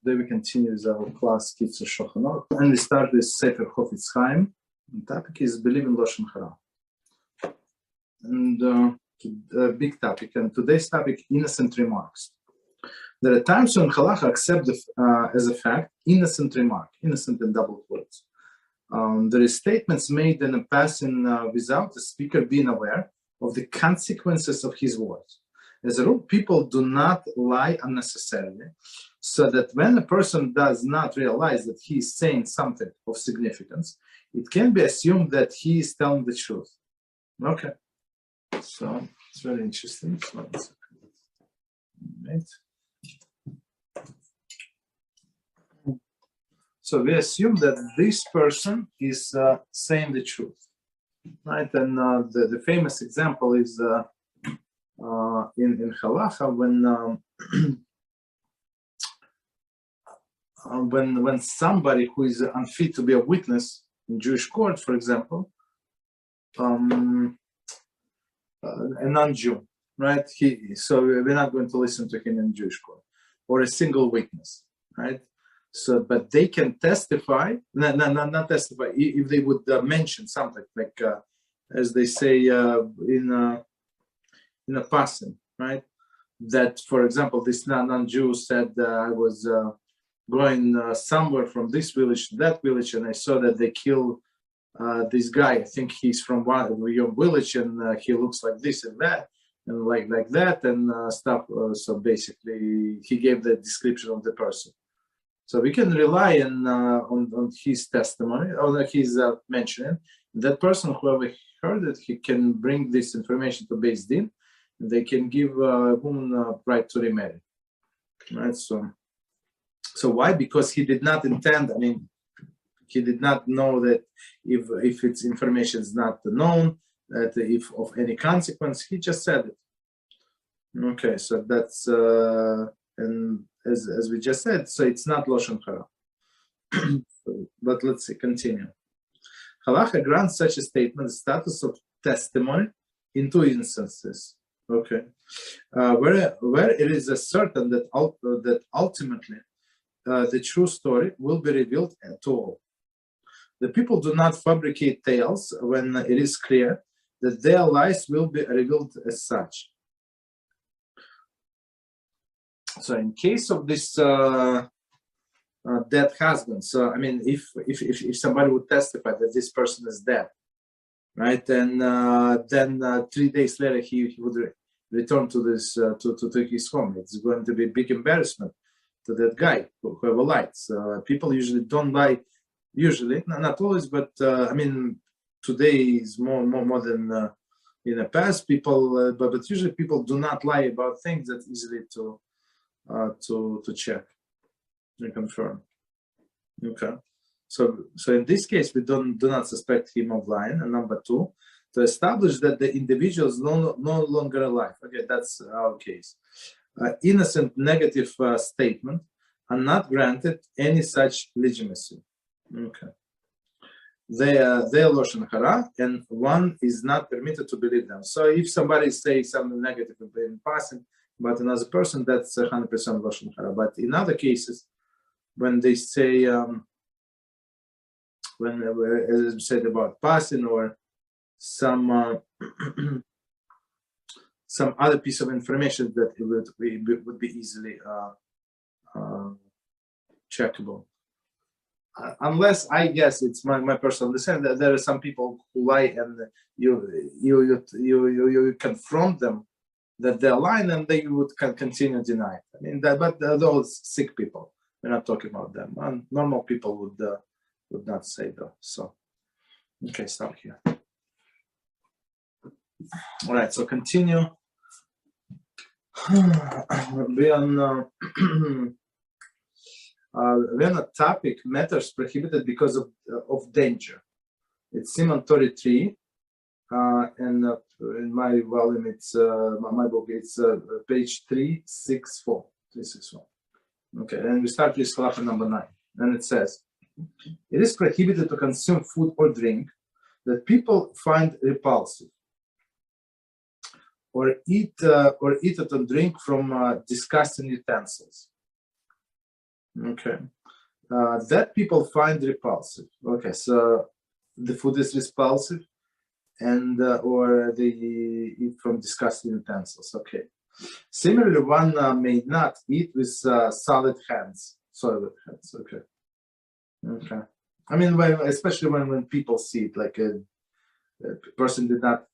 Today we continue with our class Kitzur Shulchan Aruch, and we start with Sefer Chofetz Chaim. The topic is believe in Lashon Hara. And a big topic, and today's topic, innocent remarks. There are times when Halacha accept as a fact innocent remark, innocent in double quotes. There is statements made in a passing without the speaker being aware of the consequences of his words. As a rule, people do not lie unnecessarily, so that when a person does not realize that he is saying something of significance, it can be assumed that he is telling the truth. Okay, so it's very interesting. Right. So we assume that this person is saying the truth, right? And the famous example is in Halacha when somebody who is unfit to be a witness in Jewish court, for example, a non-Jew, right? So we're not going to listen to him in Jewish court, or a single witness, right? So, but they can testify, not testify, if they would mention something like, as they say in a passing, right? That, for example, this non-Jew said, I was going somewhere from this village to that village, and I saw that they killed this guy. I think he's from your village, and he looks like this and that, and like that, and stuff. So basically, he gave the description of the person. So we can rely on his testimony, or his mentioning. That person, whoever heard it, he can bring this information to Beis Din. They can give a woman right to remarry, right? So why? Because he did not intend. I mean, he did not know that if its information is not known, that if of any consequence, he just said it. Okay, so that's and as we just said, so it's not Lashon Hara. But let's see, continue. Halacha grants such a statement the status of testimony in two instances. Okay, where it is certain that ultimately the true story will be revealed to all. The people do not fabricate tales when it is clear that their lies will be revealed as such. So, in case of this dead husband, so I mean, if somebody would testify that this person is dead, right, and then 3 days later he would return to this to his home, it's going to be a big embarrassment to that guy whoever lied. So people usually don't lie. Usually, not always, but I mean, today is more than in the past. People, but usually people do not lie about things that easily to check and confirm. Okay, so in this case, we do not suspect him of lying. And number two, to establish that the individual is no longer alive. Okay, that's our case. Innocent negative statement are not granted any such legitimacy. Okay, they are Lashon Hara, and one is not permitted to believe them. So if somebody says something negative in passing about another person, that's 100% Lashon Hara. But in other cases, when they say, as I said about passing or some other piece of information that it would be easily checkable. Unless, I guess it's my personal understanding that there are some people who lie, and you confront them that they're lying, and they would continue denying. I mean, but those sick people, we're not talking about them. And normal people would not say that. So, okay, stop here. All right, so continue. We're on a topic, matters prohibited because of danger. It's Siman 33, and in my volume, it's my book. It's page 364. Okay, and we start with Halacha number 9, and it says, "It is prohibited to consume food or drink that people find repulsive, or eat it and drink from disgusting utensils." Okay. That people find repulsive. Okay, so the food is repulsive, and or they eat from disgusting utensils. Okay. Similarly, one may not eat with solid hands. Soiled hands. Okay. Okay. I mean, especially when people see it, like a person did not,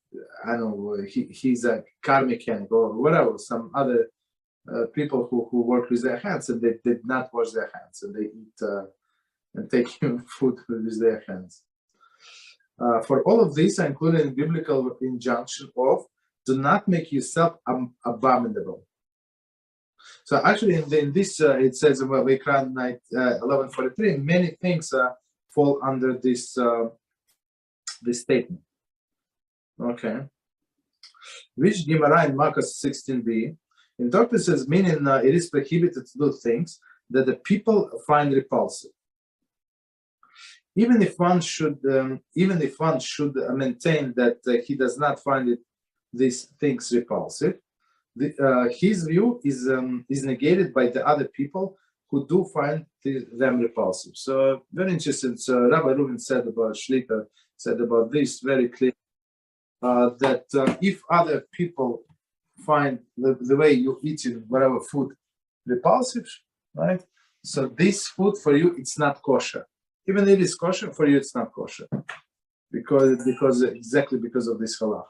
I don't know, he's a car mechanic or whatever, some other people who work with their hands and they did not wash their hands and they eat and take food with their hands. For all of these, I included a biblical injunction of do not make yourself abominable. So actually, in this it says in Vayikra 11:43, many things fall under this this statement. Okay, which Gemara in Marcus 16b in Torah says, meaning it is prohibited to do things that the people find repulsive. Even if one should maintain that he does not find these things repulsive, his view is negated by the other people who do find them repulsive. So very interesting. So Rabbi Reuven said about Shlita, said about this very clear, that if other people find the way you eating whatever food repulsive, right? So this food for you, it's not kosher. Even if it's kosher, for you it's not kosher. Because exactly because of this halakha.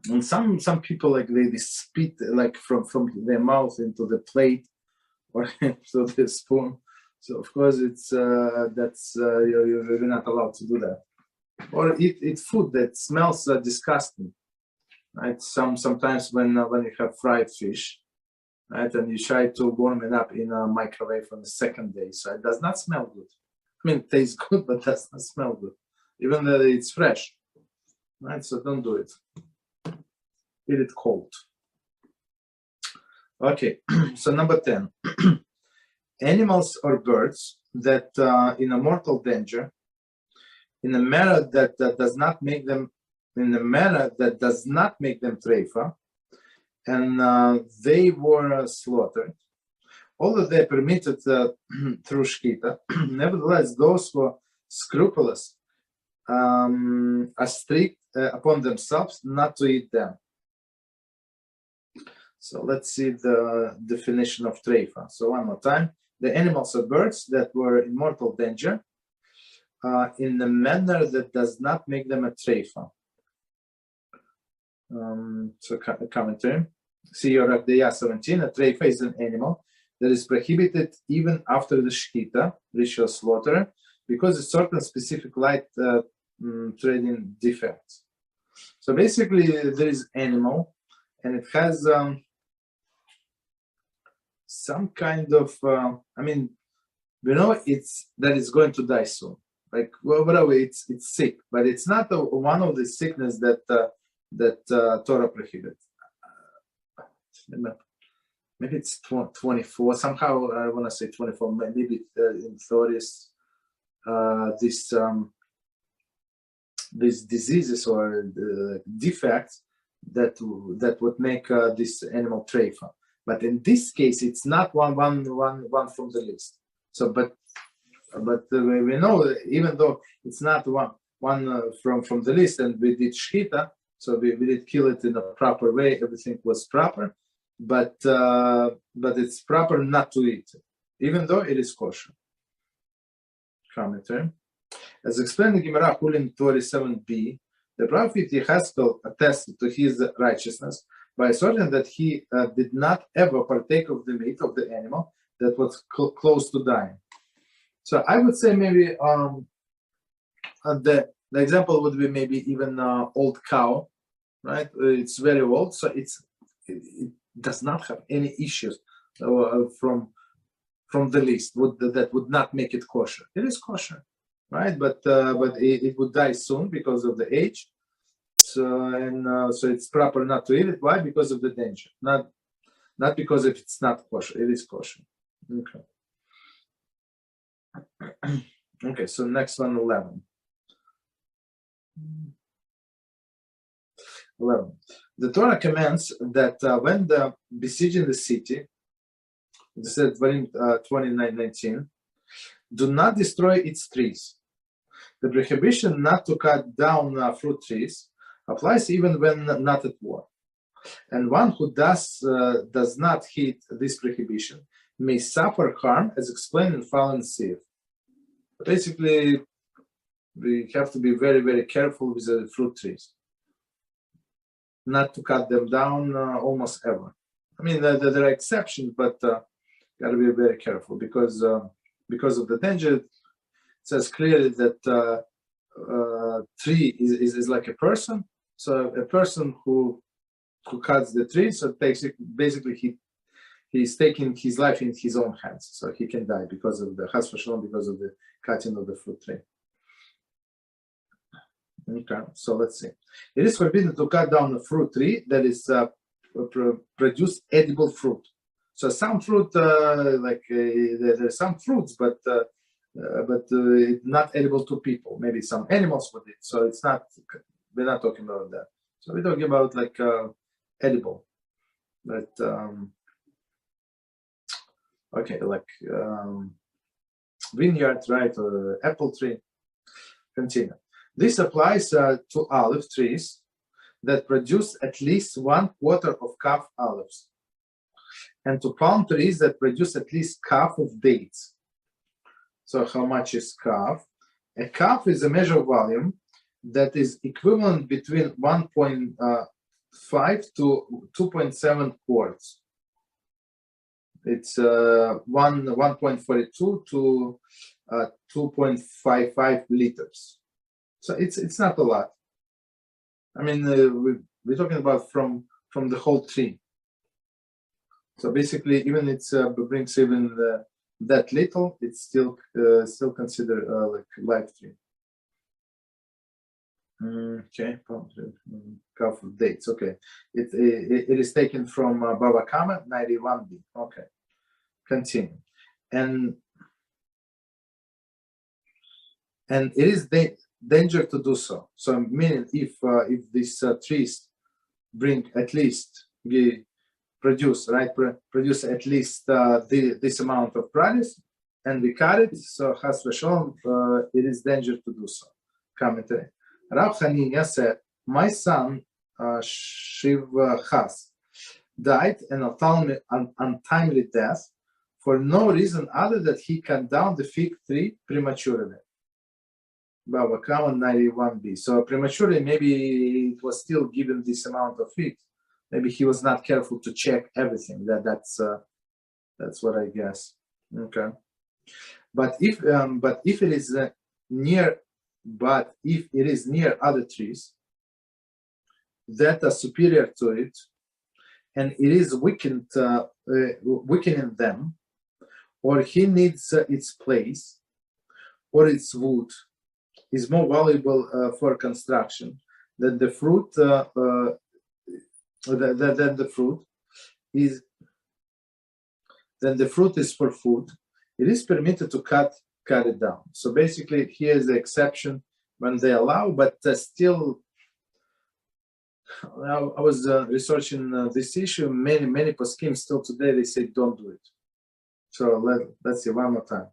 And some people like they spit like from their mouth into the plate or into the spoon. So of course it's you're not allowed to do that. Or eat food that smells disgusting, right? Sometimes when you have fried fish, right, and you try to warm it up in a microwave on the second day, so it does not smell good. I mean, it tastes good, but does not smell good, even though it's fresh, right? So don't do it. Eat it cold. Okay, so number 10. Animals or birds that in a mortal danger, in a manner that does not make them treifa, and they were slaughtered, although they are permitted through shkita. Nevertheless, those who are scrupulous are strict upon themselves not to eat them. So let's see the definition of treifa. So one more time. The animals or birds that were in mortal danger in a manner that does not make them a treifa. So a commentary. See your Agdaya 17. A treifa is an animal that is prohibited even after the shkita, ritual slaughter, because of certain specific light trading defects. So basically, there is animal, and it has some kind of, I mean, we know it's going to die soon. Like, well, whatever, it's sick, but it's not one of the sickness that Torah prohibits. Maybe it's 24. Somehow I want to say 24. Maybe in 30s, these diseases or defects that would make this animal treifa. But in this case, it's not one from the list. So, but we know even though it's not one from the list, and we did shkita, so we did kill it in a proper way. Everything was proper, but it's proper not to eat it, even though it is kosher. Commentary. As explained in Gemara Hulin 27b, the prophet Yechezkel attested to his righteousness by asserting that he did not ever partake of the meat of the animal that was close to dying. So I would say maybe the example would be maybe even old cow, right? It's very old, so it does not have any issues from the list that would not make it kosher. It is kosher, right? But it would die soon because of the age. So it's proper not to eat it. Why? Because of the danger, not because if it's not kosher. It is kosher. Okay. Okay. So next one, 11. 11. The Torah commands that when the besieging the city This is 29:19. Do not destroy its trees. The prohibition not to cut down fruit trees applies even when not at war. And one who does not heed this prohibition may suffer harm, as explained in following Sefer. Basically, we have to be very, very careful with the fruit trees, not to cut them down almost ever. I mean, there are exceptions, but got to be very careful because of the danger. It says clearly that tree is like a person. So a person who cuts the tree, so basically he's taking his life in his own hands, so he can die because of the because of the cutting of the fruit tree. Okay, so let's see. It is forbidden to cut down a fruit tree that is produce edible fruit. So some fruit, there's some fruits, but not edible to people. Maybe some animals with it. So it's not. We're not talking about that. So we're talking about like edible, but okay, like vineyard, right, or apple tree. Continue. This applies to olive trees that produce at least 1/4 of calf olives, and to palm trees that produce at least calf of dates. So how much is calf? A calf is a measure of volume that is equivalent between 1.5 to 2.7 quarts. It's 1.42 to 2.55 liters. So it's not a lot. I mean, we're talking about from the whole tree. So basically, even it brings even that little, it's still considered like live tree. Okay, calf of dates. Okay, it is taken from Baba Kama 91b. Okay, continue, and it is danger to do so. So meaning if these trees bring at least produce at least this amount of produce, and we cut it, so Chas v'Shalom, it is danger to do so. Commentary. Rav Hanina said, my son Shiv Chas died an untimely death for no reason other than he cut down the fig tree prematurely. Baba Kama 91b. So prematurely, maybe it was still given this amount of figs. Maybe he was not careful to check everything. That's what I guess. Okay. But if it is near other trees that are superior to it, and it is weakening them, or he needs its place, or its wood is more valuable for construction than the fruit. Then the fruit is for food. It is permitted to cut it down. So basically, here is the exception when they allow, but still. I was researching this issue. Many poskim still today they say don't do it. So let's see one more time.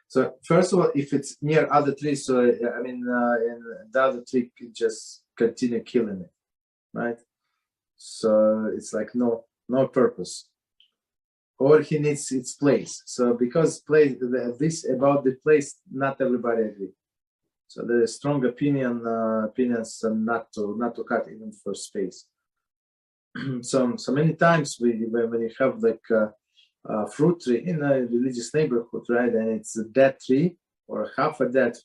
So first of all, if it's near other trees, so I mean, and the other tree can just continue killing it, right? So it's like no purpose. Or he needs its place. So because this about the place, not everybody agree. So there is strong opinions not to cut even for space. So many times when you have like fruit tree in a religious neighborhood, right, and it's a dead tree or half a dead,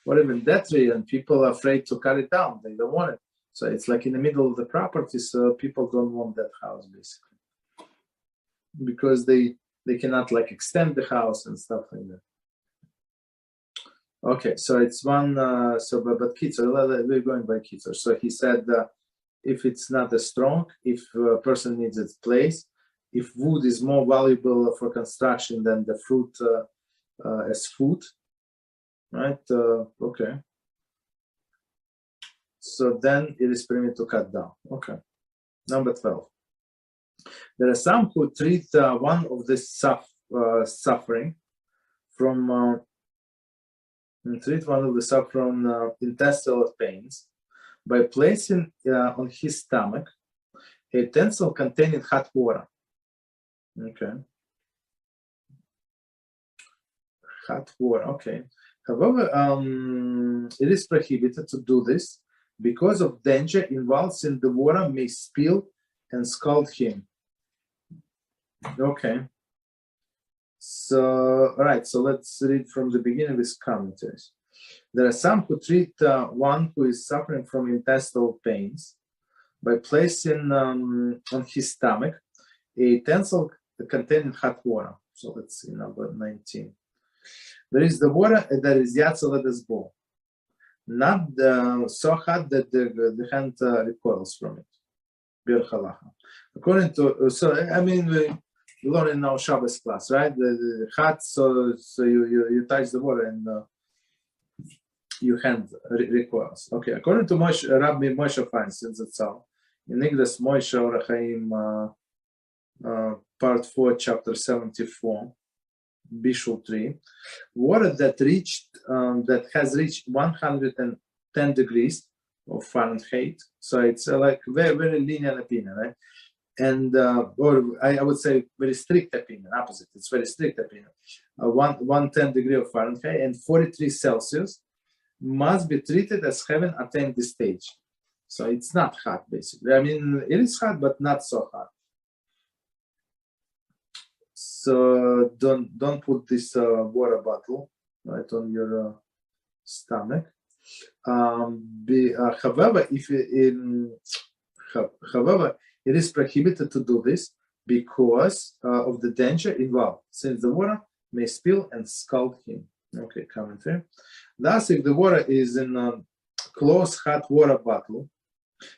or even dead tree, and people are afraid to cut it down. They don't want it. So it's like in the middle of the property, so people don't want that house basically because they cannot like extend the house and stuff like that. Okay, so it's one. But Kitzur, we're going by Kitzur. So he said, if it's not as strong, if a person needs its place, if wood is more valuable for construction than the fruit as food, right? Okay. So then it is permitted to cut down. Okay. Number 12. There are some who treat one of the suffering from intestinal pains by placing on his stomach a utensil containing hot water. Okay. Hot water, okay. However, it is prohibited to do this because of danger involved in the water may spill and scald him. Okay. So, all right, so let's read from the beginning with commentaries. There are some who treat one who is suffering from intestinal pains by placing on his stomach a utensil containing hot water. So let's see, number 19. There is the water that is Yatzel bowl, not so hot that the hand recoils from it. According to, so I mean, we learn in our Shabbos class, right? The hot, so you touch the water and your hand recoils. Okay, according to Rabbi Moshe Feinstein itself, in Nigdas Moshe or Chaim, part 4, chapter 74, Bishul 3, water that has reached 110 degrees of Fahrenheit, so it's like very, very lenient opinion, right? And or I would say very strict opinion, opposite, it's very strict opinion. 110 degree of Fahrenheit and 43 Celsius must be treated as having attained this stage. So it's not hot, basically. I mean, it is hot, but not so hot. So don't put this water bottle right on your stomach. However, it is prohibited to do this because of the danger involved, since the water may spill and scald him. Okay, commentary. Thus, if the water is in a closed hot water bottle,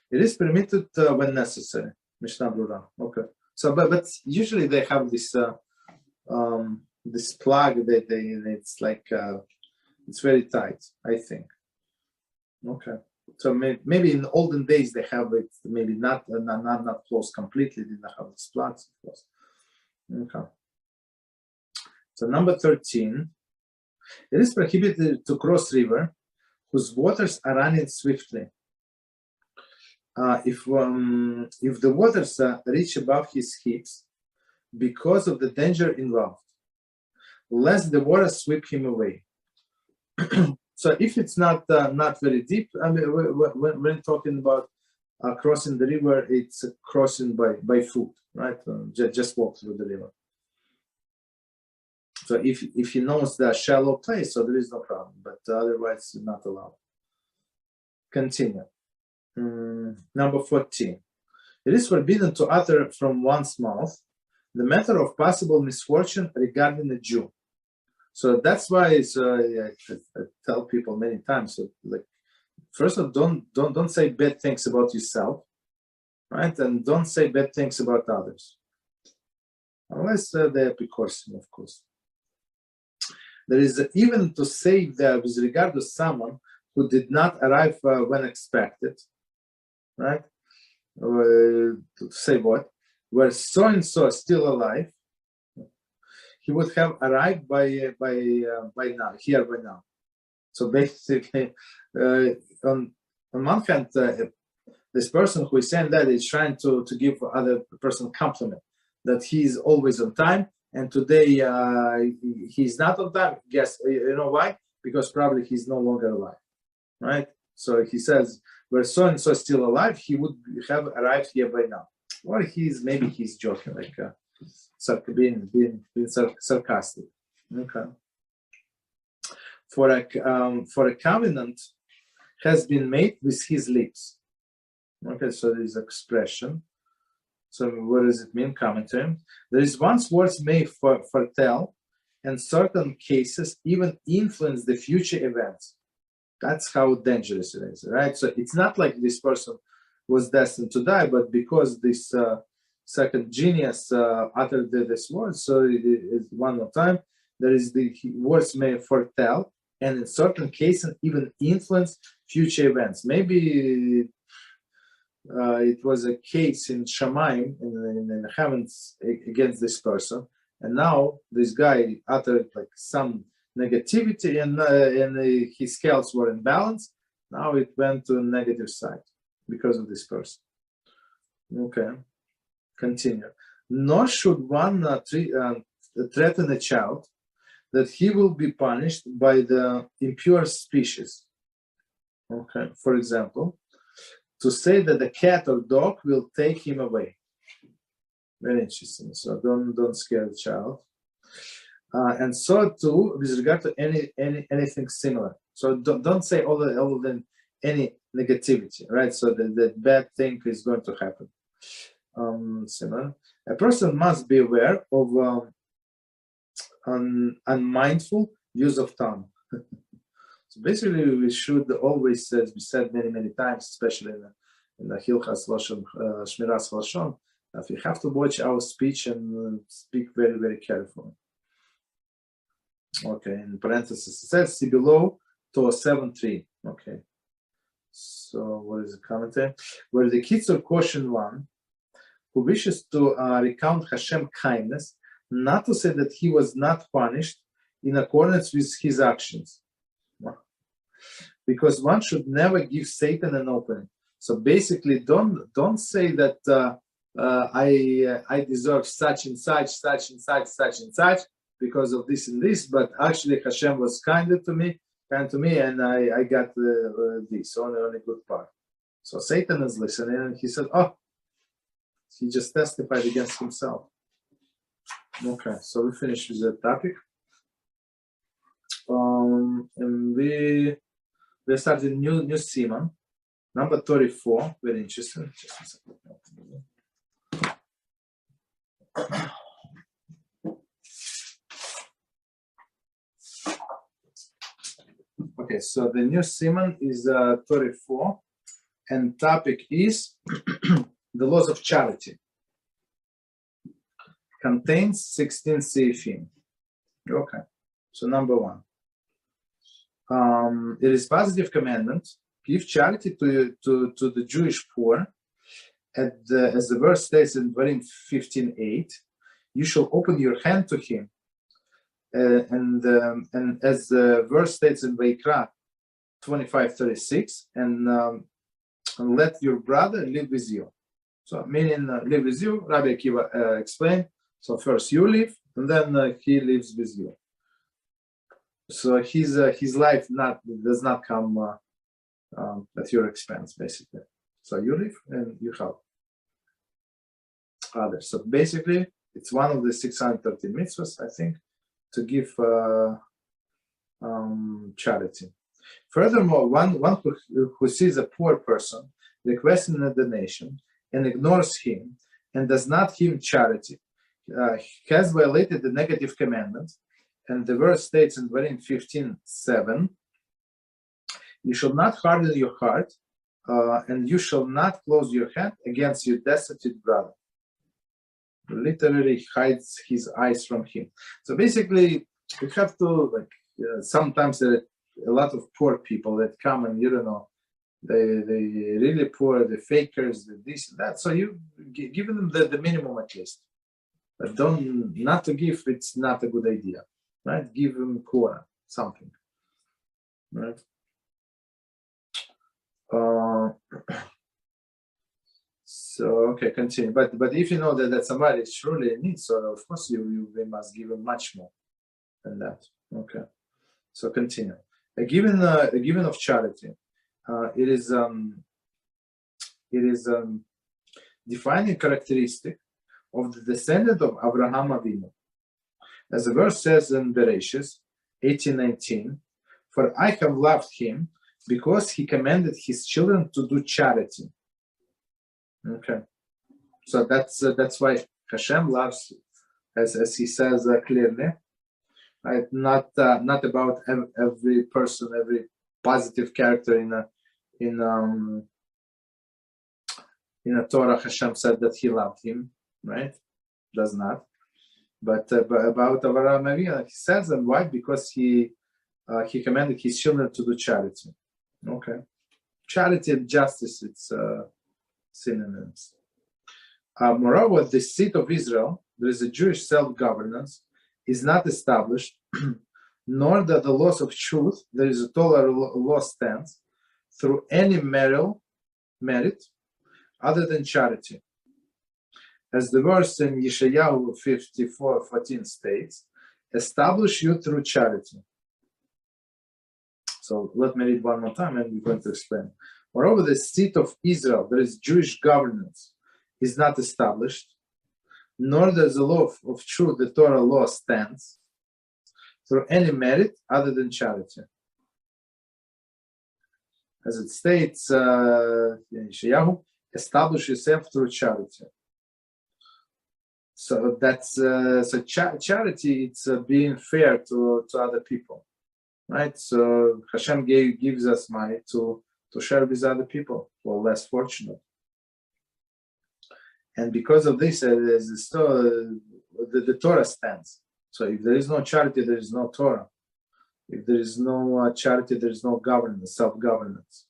it is permitted when necessary. Mishnah Brura. Okay. So, but usually they have this this plug that it's like it's very tight, I think. Okay. So maybe in olden days they have it, maybe not closed completely. They didn't have this plug, of course. Okay. So number 13, it is prohibited to cross river whose waters are running swiftly. If the waters reach above his hips because of the danger involved, lest the water sweep him away. So if it's not very deep, I mean, when talking about crossing the river, it's crossing by foot, right? Just walk through the river. So if he knows the shallow place, so there is no problem, but otherwise not allowed. Continue. Number 14. It is forbidden to utter from one's mouth the matter of possible misfortune regarding a Jew. So that's why I tell people many times. So like, first of all, don't say bad things about yourself, right? And don't say bad things about others, unless they are precaution, of course. There is even to say that with regard to someone who did not arrive when expected, right? To say what? Were so and so still alive, he would have arrived by now. So basically, on one hand, this person who is saying that is trying to give other person compliment that he is always on time, and today he's not on time. Guess you know why? Because probably he's no longer alive, right? So he says, "Were so and so still alive, he would have arrived here by now." Or maybe he's joking, like being sarcastic. Okay. For a covenant has been made with his lips. Okay, so there is expression. So what does it mean? Commentary. There is once words may foretell, and certain cases even influence the future events. That's how dangerous it is, right? So it's not like this person was destined to die, but because this second genius uttered this word, so one more time, there is the words may foretell, and in certain cases even influence future events. Maybe it was a case in Shamayim, in the heavens, against this person, and now this guy uttered like some negativity, and his scales were in balance. Now it went to a negative side because of this person. Okay, continue. Nor should one threaten a child that he will be punished by the impure species. Okay, for example, to say that the cat or dog will take him away. Very interesting. So don't scare the child. And so too, with regard to anything similar. So don't say other than any negativity, right? So that bad thing is going to happen. Similar. A person must be aware of unmindful use of tongue. So basically, we should always, as we said many times, especially in the Hilchas Lashon, Shmiras Lashon, that we have to watch our speech and speak very carefully. Okay, in parentheses it says, see below, Torah 7:3. Okay, so what is the commentary? Where the Kitzur caution one who wishes to recount HaShem kindness, not to say that he was not punished in accordance with his actions. Because one should never give Satan an opening. So basically, don't say that I deserve such and such because of this and this, but actually Hashem was kind to me, and I got this only good part. So Satan is listening, and he said, "Oh, he just testified against himself." Okay, so we finished with that topic, and we started new Siman, number 34. Very interesting. Just a second. Okay, so the new Siman is 34, and topic is the laws of charity. Contains 16 seifim. Okay, so number 1. It is positive commandment: give charity to the Jewish poor. As the verse states in Dvarim 15:8, you shall open your hand to him. And as the verse states in Vayikra 25:36, and let your brother live with you. So meaning live with you, Rabbi Akiva explained. So first you live, and then he lives with you. So his life does not come at your expense, basically. So you live and you help others. So basically, it's one of the 613 mitzvahs, I think, to give charity. Furthermore, one who sees a poor person requesting a donation and ignores him and does not give charity has violated the negative commandment. And the verse states in Dvarim 15:7, you shall not harden your heart, and you shall not close your hand against your destitute brother. Literally hides his eyes from him. So basically, you have to, sometimes there are a lot of poor people that come and, they really poor, the fakers, the this and that. So you give them the minimum at least. But not to give, it's not a good idea. Right? Give them Torah, something. Right? So okay, continue. But if you know that somebody is truly in need, so of course we must give them much more than that. Okay. So continue. A given of charity, it is defining characteristic of the descendant of Abraham Avinu. As the verse says in Bereshis 18:19, for I have loved him because he commanded his children to do charity. Okay, so that's why HaShem loves, as he says clearly, right? Not about every person, every positive character in a Torah. HaShem said that he loved him, right? Does not. But about Avraham Avinu, he says, and why? Because he commanded his children to do charity. Okay, charity and justice. synonyms. Moreover, the seat of Israel, there is a Jewish self-governance, is not established, nor that the laws of truth, there is a Torah law stands, through any merit other than charity. As the verse in Yeshayahu 54:14 states, establish you through charity. So let me read one more time and we're going to explain. Moreover, the seat of Israel, there is Jewish governance, is not established, nor does the law of truth, the Torah law, stands through any merit other than charity. As it states in Yeshayahu, establish yourself through charity. So that's charity. It's being fair to other people, right? So HaShem gives us money to share with other people who are less fortunate, and because of this, the Torah stands. So if there is no charity, there is no Torah. If there is no charity, there is no governance, self-governance.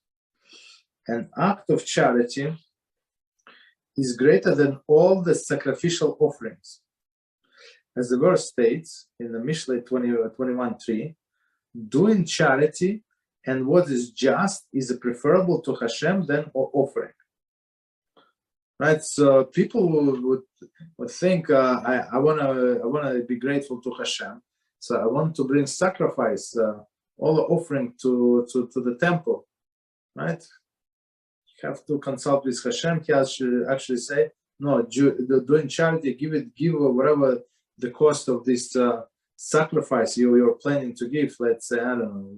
An act of charity is greater than all the sacrificial offerings. As the verse states in the Mishlei 21:3, doing charity and what is just is preferable to HaShem than offering. Right? So people would think, I wanna be grateful to HaShem, so I want to bring sacrifice, all the offering to the temple, right? You have to consult with HaShem. He actually say, no, doing charity, give whatever the cost of this sacrifice you're planning to give. Let's say, I don't know,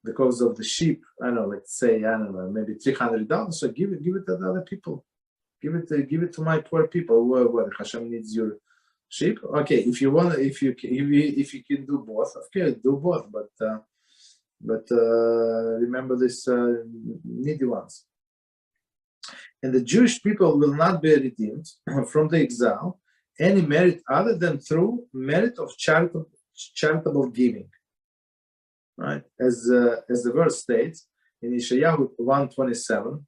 the cost of the sheep. I don't know, let's say, I don't know, maybe $300. So give it to the other people. Give it to my poor people. What HaShem needs your sheep? Okay, if you can do both, okay, do both. But remember this needy ones. And the Jewish people will not be redeemed from the exile any merit other than through merit of charitable giving. Right, as the verse states in Yeshayahu 1:27,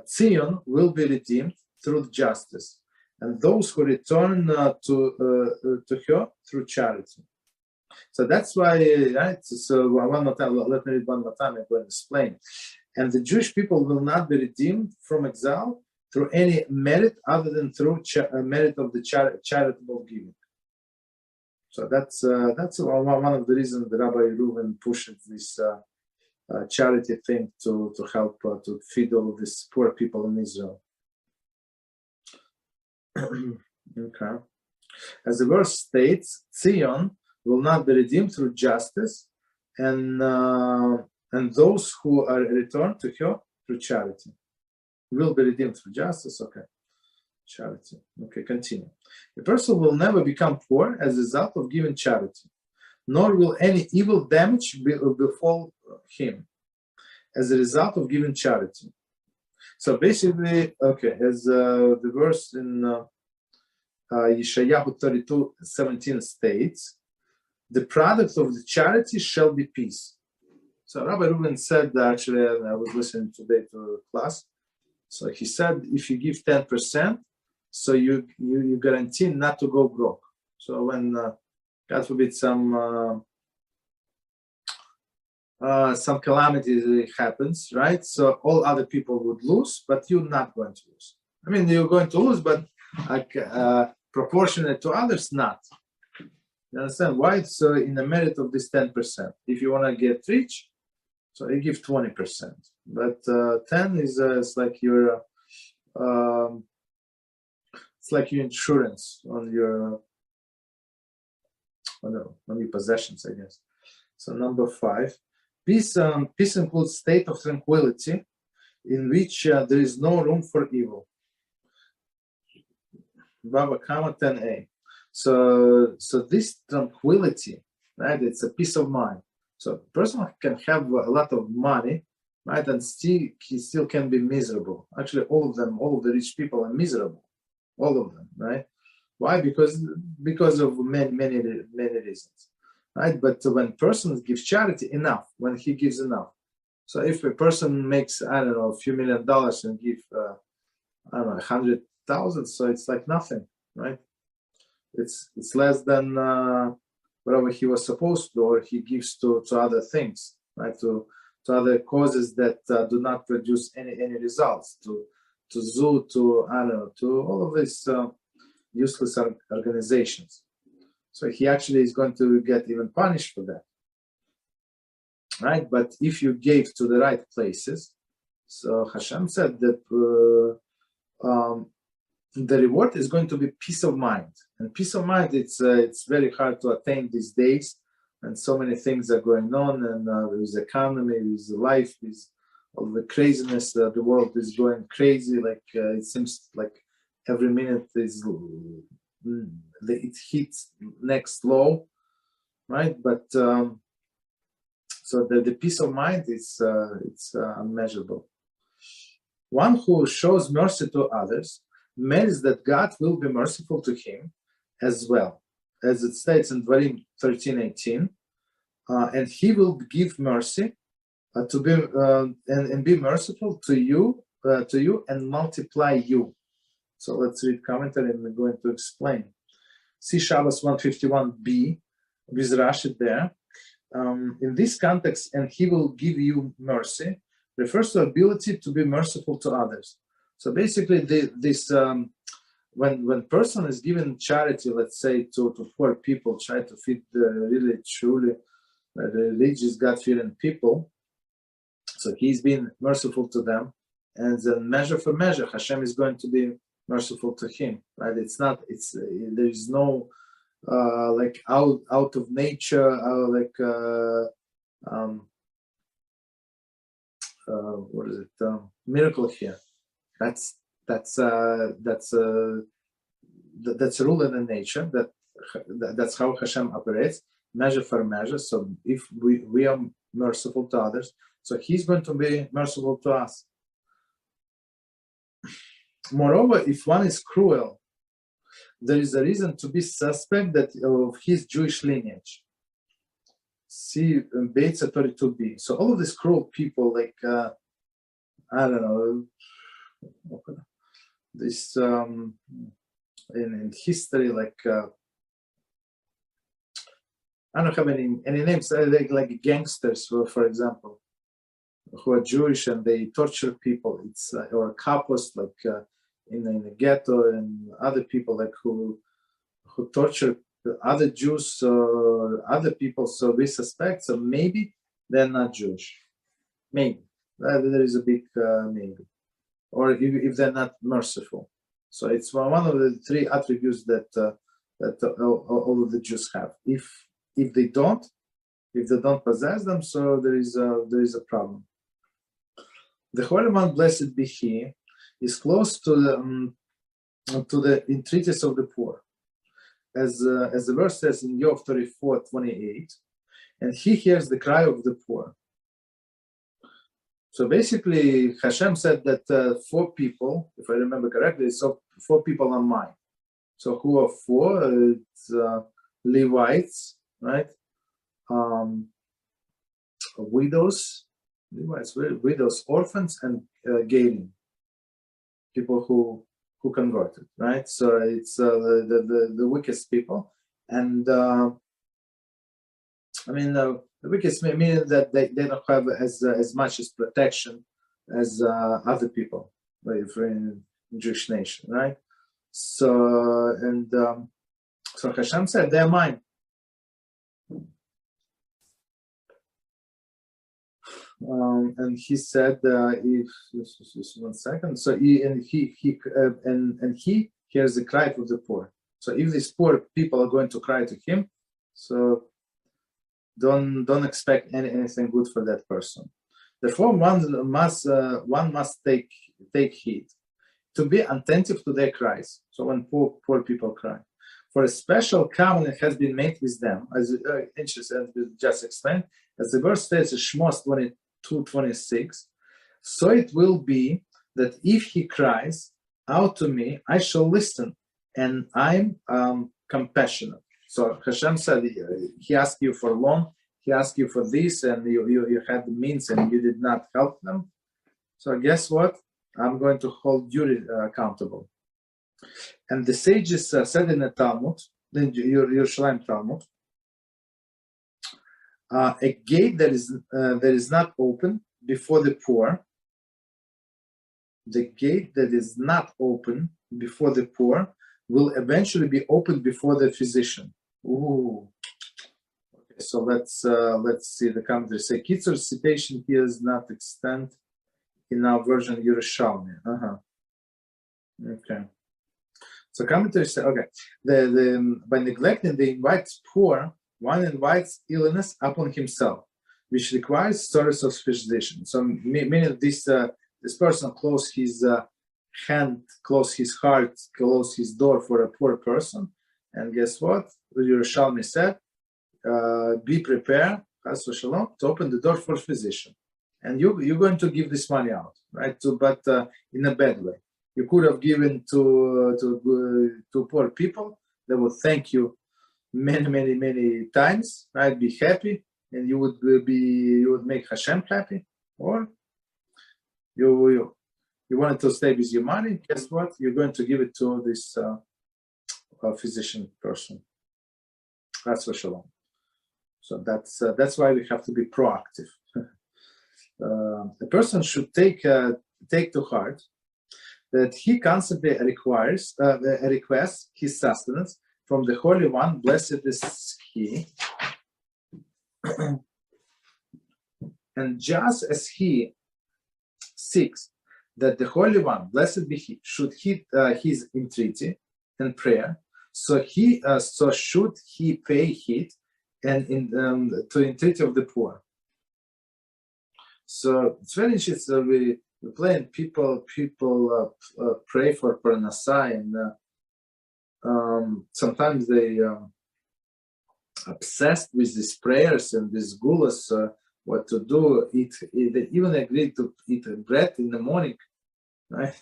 Zion will be redeemed through justice, and those who return to her through charity. So that's why, right? So one more time, let me read one more time. I'm going to explain. And the Jewish people will not be redeemed from exile through any merit other than through merit of the charitable giving. So that's one of the reasons the Rabbi Reuven pushes this charity thing to help to feed all of these poor people in Israel. Okay. As the verse states, Zion will not be redeemed through justice, and those who are returned to her through charity will be redeemed through justice. Okay, charity. Okay, continue. A person will never become poor as a result of giving charity, nor will any evil damage befall him as a result of giving charity. So basically, okay, as the verse in Yeshayahu 32:17 states, the product of the charity shall be peace. So Rabbi Reuven said, actually, I was listening today to class. So he said, if you give 10%, so you guarantee not to go broke. So when, God forbid, some calamity happens, right? So all other people would lose, but you're not going to lose. I mean, you're going to lose, but proportionate to others, not. You understand why? So in the merit of this 10%, if you want to get rich, so you give 20%, but 10 is it's like your insurance on your possessions, I guess. So number 5, peace includes state of tranquility in which there is no room for evil. Baba Kama 10a. So this tranquility, right? It's a peace of mind. So a person can have a lot of money, right, and he still can be miserable. Actually, all of the rich people are miserable, all of them, right? Why? Because of many reasons, right? But when persons give charity enough, when he gives enough, So if a person makes, I don't know, a few $1 million and give, I don't know, 100,000, so it's like nothing, right? It's less than whatever he was supposed to, or he gives to other things, right? To other causes that do not produce any results, to zoo, to I don't know, to all of these useless organizations. So he actually is going to get even punished for that, right? But if you gave to the right places, so HaShem said that the reward is going to be peace of mind, and peace of mind, it's very hard to attain these days, and so many things are going on, and with the economy, with life, with all the craziness, the world is going crazy. Like it seems like every minute is it hits next low, right? But so the peace of mind is it's unmeasurable. One who shows mercy to others means that God will be merciful to him as well, as it states in Dvarim 13:18, and he will give mercy to be and be merciful to you and multiply you. So let's read commentary, and we're going to explain. See Shabbos 151b with Rashi there. In this context, and he will give you mercy, refers to ability to be merciful to others. So basically, when person is given charity, let's say to poor people, try to feed the really truly religious, God-fearing people, so he's been merciful to them, and then measure for measure, HaShem is going to be merciful to him, right? There is no like out of nature, what is it? Miracle here. That's a rule in the nature. That's how HaShem operates, measure for measure. So if we are merciful to others, so he's going to be merciful to us. Moreover, if one is cruel, there is a reason to be suspect that of his Jewish lineage. See Beezrat 32b. So all of these cruel people, like I don't know, this in history, like I don't have any names, like gangsters, for example, who are Jewish and they torture people. It's or kapos, like in the ghetto, and other people like who torture other Jews or other people. So we suspect, so maybe they're not Jewish. Maybe there is a big maybe, or if they're not merciful. So it's one of the three attributes that all of the Jews have. If they don't possess them, so there is a problem. The Holy One, blessed be He, is close to the entreaties of the poor, as the verse says in Job 34:28, and He hears the cry of the poor. So basically, HaShem said that 4 people, if I remember correctly, so 4 people are mine. So who are 4? It's Levites, right? Widows, orphans, and Galim, people who converted, right? So it's the weakest people, and the weakest meaning that they don't have as much as protection as other people, like in Jewish nation, right? So so HaShem said they're mine. And he said, if just 1 second. So he hears the cry of the poor. So if these poor people are going to cry to him, so don't expect anything good for that person. Therefore, one must take heed to be attentive to their cries. So when poor people cry, for a special covenant has been made with them, as just explained, as the verse says in Shmos 22:26. So it will be that if he cries out to me, I shall listen, and I'm compassionate. So HaShem said, He asked you for loan, he asked you for this, and you had the means, and you did not help them. So guess what? I'm going to hold you accountable. And the sages said in the Talmud, the Yerushalayim Talmud, a gate that is not open before the poor, the gate that is not open before the poor will eventually be opened before the physician. Ooh. Okay, so let's see the commentary. Say Kitzur citation here is not extant in our version Yerushalmi. Okay. So commentary say, okay, by neglecting the invites poor, one invites illness upon himself, which requires service of physician. So meaning this person close his hand, close his heart, close his door for a poor person, and guess what? Yerushalmi said, be prepared, chas v'shalom, to open the door for physician, and you're going to give this money out, right? But in a bad way. You could have given to poor people. They would thank you many times, right? Be happy, and you would make HaShem happy. Or you wanted to stay with your money. Guess what? You're going to give it to this physician person. That's for shalom. So that's why we have to be proactive. The person should take to heart that he constantly requests his sustenance from the Holy One, blessed is He. And just as he seeks that the Holy One, blessed be He, should heed his entreaty and prayer, so should he pay heed and to entreaty of the poor. So it's very interesting. We playing people pray for parnasai, and sometimes they obsessed with these prayers and these gulas, what to do. They even agreed to eat bread in the morning, right?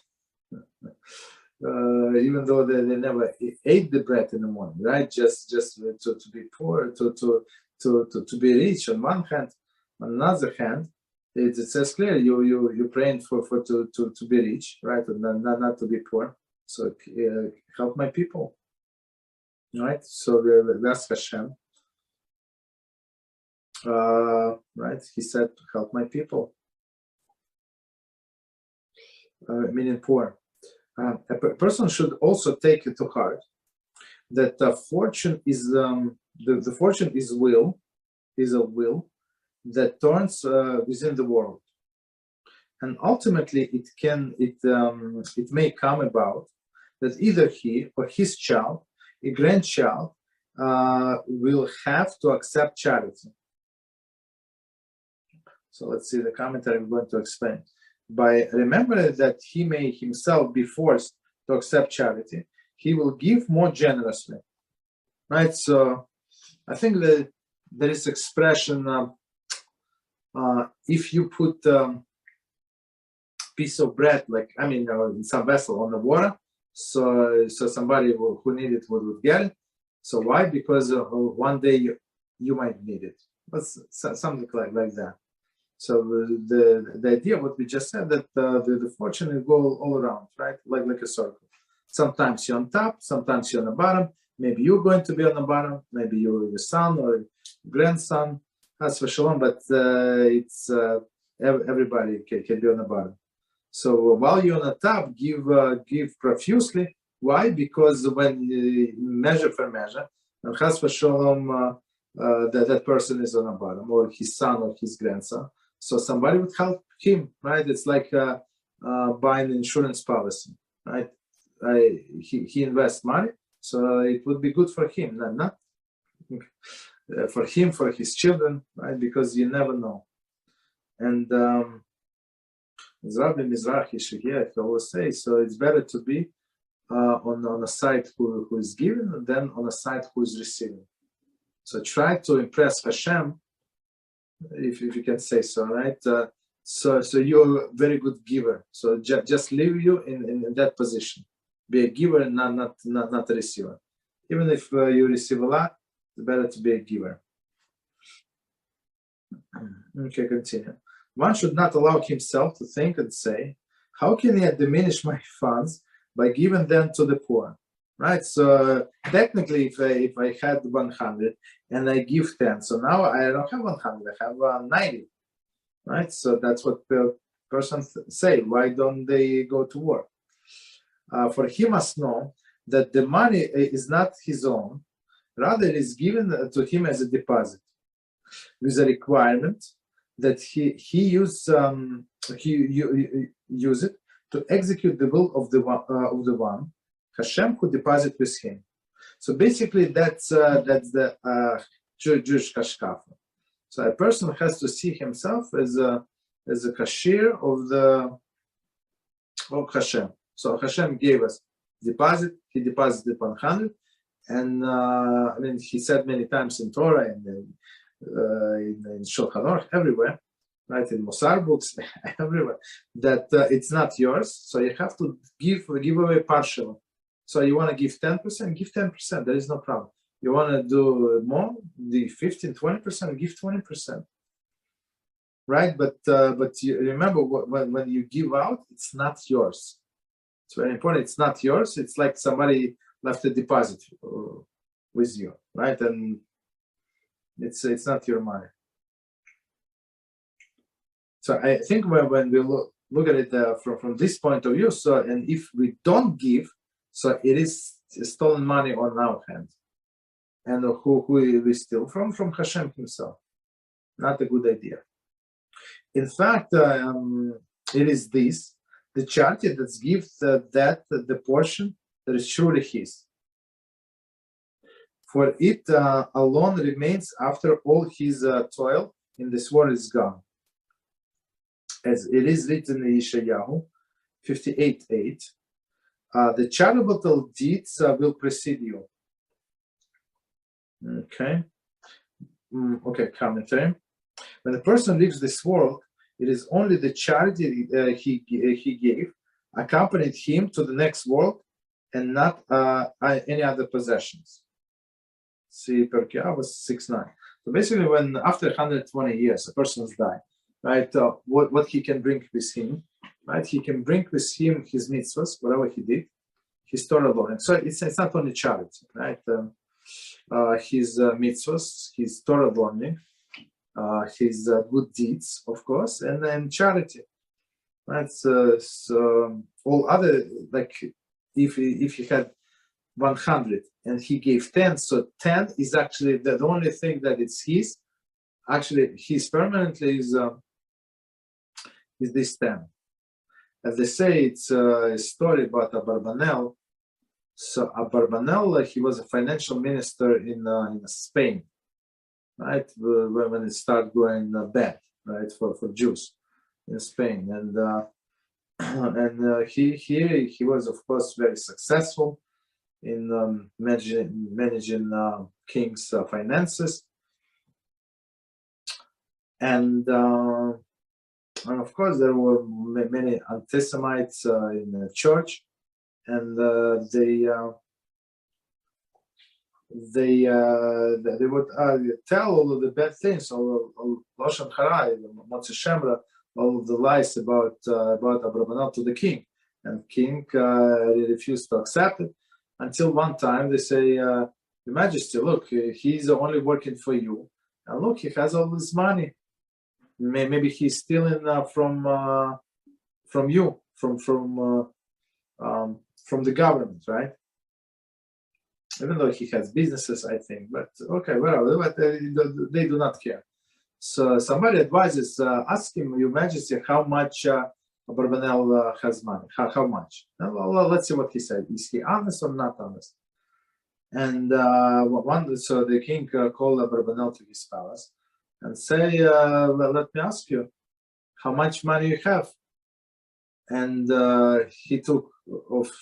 Even though they never ate the bread in the morning, right? Just to be poor, to be rich on one hand. On another hand, it says clearly you're praying to be rich, right? And not to be poor. So help my people, right? So we ask HaShem, right? He said, help my people, meaning poor. A person should also take it to heart that fortune is the fortune is a will that turns within the world, and ultimately it may come about that either he or his child, a grandchild, will have to accept charity. So let's see the commentary I'm going to explain. By remembering that he may himself be forced to accept charity, he will give more generously, right? So I think that there is expression, if you put piece of bread, like, in some vessel on the water, so somebody who need it would get it. So why? Because one day you might need it. But something like that. So the idea of what we just said, that the fortune will go all around, right? Like a circle. Sometimes you're on top, sometimes you're on the bottom. Maybe you're going to be on the bottom. Maybe your son or grandson. That's for sure. But it's everybody can be on the bottom. So while you're on the top, give profusely. Why? Because when you measure for measure, and chas v'sholom, that person is on the bottom, or his son or his grandson. So somebody would help him, right? It's like buying an insurance policy, right? He invests money, so it would be good for him, not for him, for his children, right? Because you never know. And as Rabbi Mizrahi Shigeh always says, so it's better to be on a side who is giving than on a side who is receiving. So try to impress HaShem, if you can say so, right? So you're a very good giver. So just leave you in that position. Be a giver and not a receiver. Even if you receive a lot, it's better to be a giver. Okay, continue. One should not allow himself to think and say, how can I diminish my funds by giving them to the poor? Right? So technically, if I had 100 and I give 10, so now I don't have 100, I have 90. Right? So that's what the person say. Why don't they go to work? For he must know that the money is not his own, rather it is given to him as a deposit, with a requirement that he use it to execute the will of the one HaShem who deposit with him. So basically, that's the Jewish kashkafa. So a person has to see himself as a cashier of HaShem. So HaShem gave us deposit. He deposited 100, and I mean, he said many times in Torah and in Shulchan Aruch, everywhere, right, in Maaser books, everywhere, that it's not yours. So you have to give away partially. So you want to give 10%, give 10%. There is no problem. You want to do more, the 15, 20%, give 20%. Right? But you remember when you give out, it's not yours. It's very important. It's not yours. It's like somebody left a deposit with you, right? And it's not your money. So I think when we look at it from this point of view, so and if we don't give, so it is stolen money on our hand. And who we steal from HaShem himself. Not a good idea. In fact, it is this, the charity that gives the portion that is surely his. For it alone remains after all his toil in this world is gone. As it is written in Yeshayahu 58:8, the charitable deeds will precede you. Okay. Commentary. When a person leaves this world, it is only the charity he gave accompanied him to the next world, and not any other possessions. See, Perkei Avos 6:9. So basically, when after 120 years a person's died, right? What he can bring with him, right? He can bring with him his mitzvahs, whatever he did, his Torah learning. So it's not only charity, right? His mitzvahs, his Torah learning, his good deeds, of course, and then charity, right? So all other, like if he had 100 and he gave 10, so 10 is actually the only thing that it's his. Actually, his permanently is this 10. As they say, it's a story about Abarbanel. So Abarbanel, he was a financial minister in Spain, right? When it started going bad, right, for Jews in Spain, and he was, of course, very successful in managing king's finances, and of course there were many anti-Semites in the church, and they would tell all of the bad things, all Lashon Hara, Motzi Shemra, all of the lies about Abravanel to the king, and king refused to accept it until one time they say, Your Majesty, look, he's only working for you, and look, he has all this money. Maybe he's stealing from you, from the government, right? Even though he has businesses, I think, but okay, whatever. But they do not care. So somebody advises, ask him, Your Majesty, how much Abravanel has money. How much? Well, let's see what he said. Is he honest or not honest? And so the king called Abravanel to his palace and say, let me ask you, how much money you have? And he took off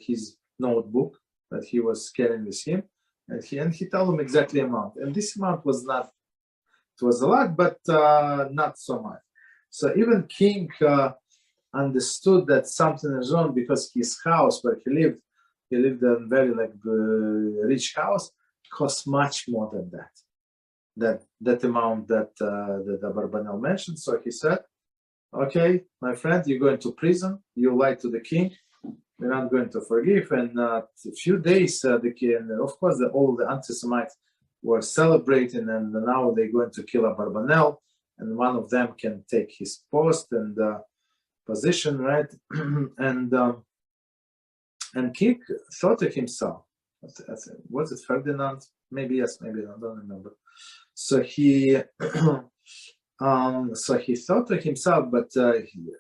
his notebook that he was carrying with him, and he told him exactly amount. And this amount was not, it was a lot, but not so much. So even king understood that something is wrong, because his house where he lived in a very rich house, cost much more than that. that amount that the Abarbanel mentioned. So he said, okay, my friend, you're going to prison. You lied to the king. We're not going to forgive. And a few days, the king, of course, all the anti-Semites were celebrating, and now they're going to kill Abarbanel, and one of them can take his post and position, right? And King thought to himself, was it Ferdinand? Maybe yes, maybe I don't remember. So he thought to himself, but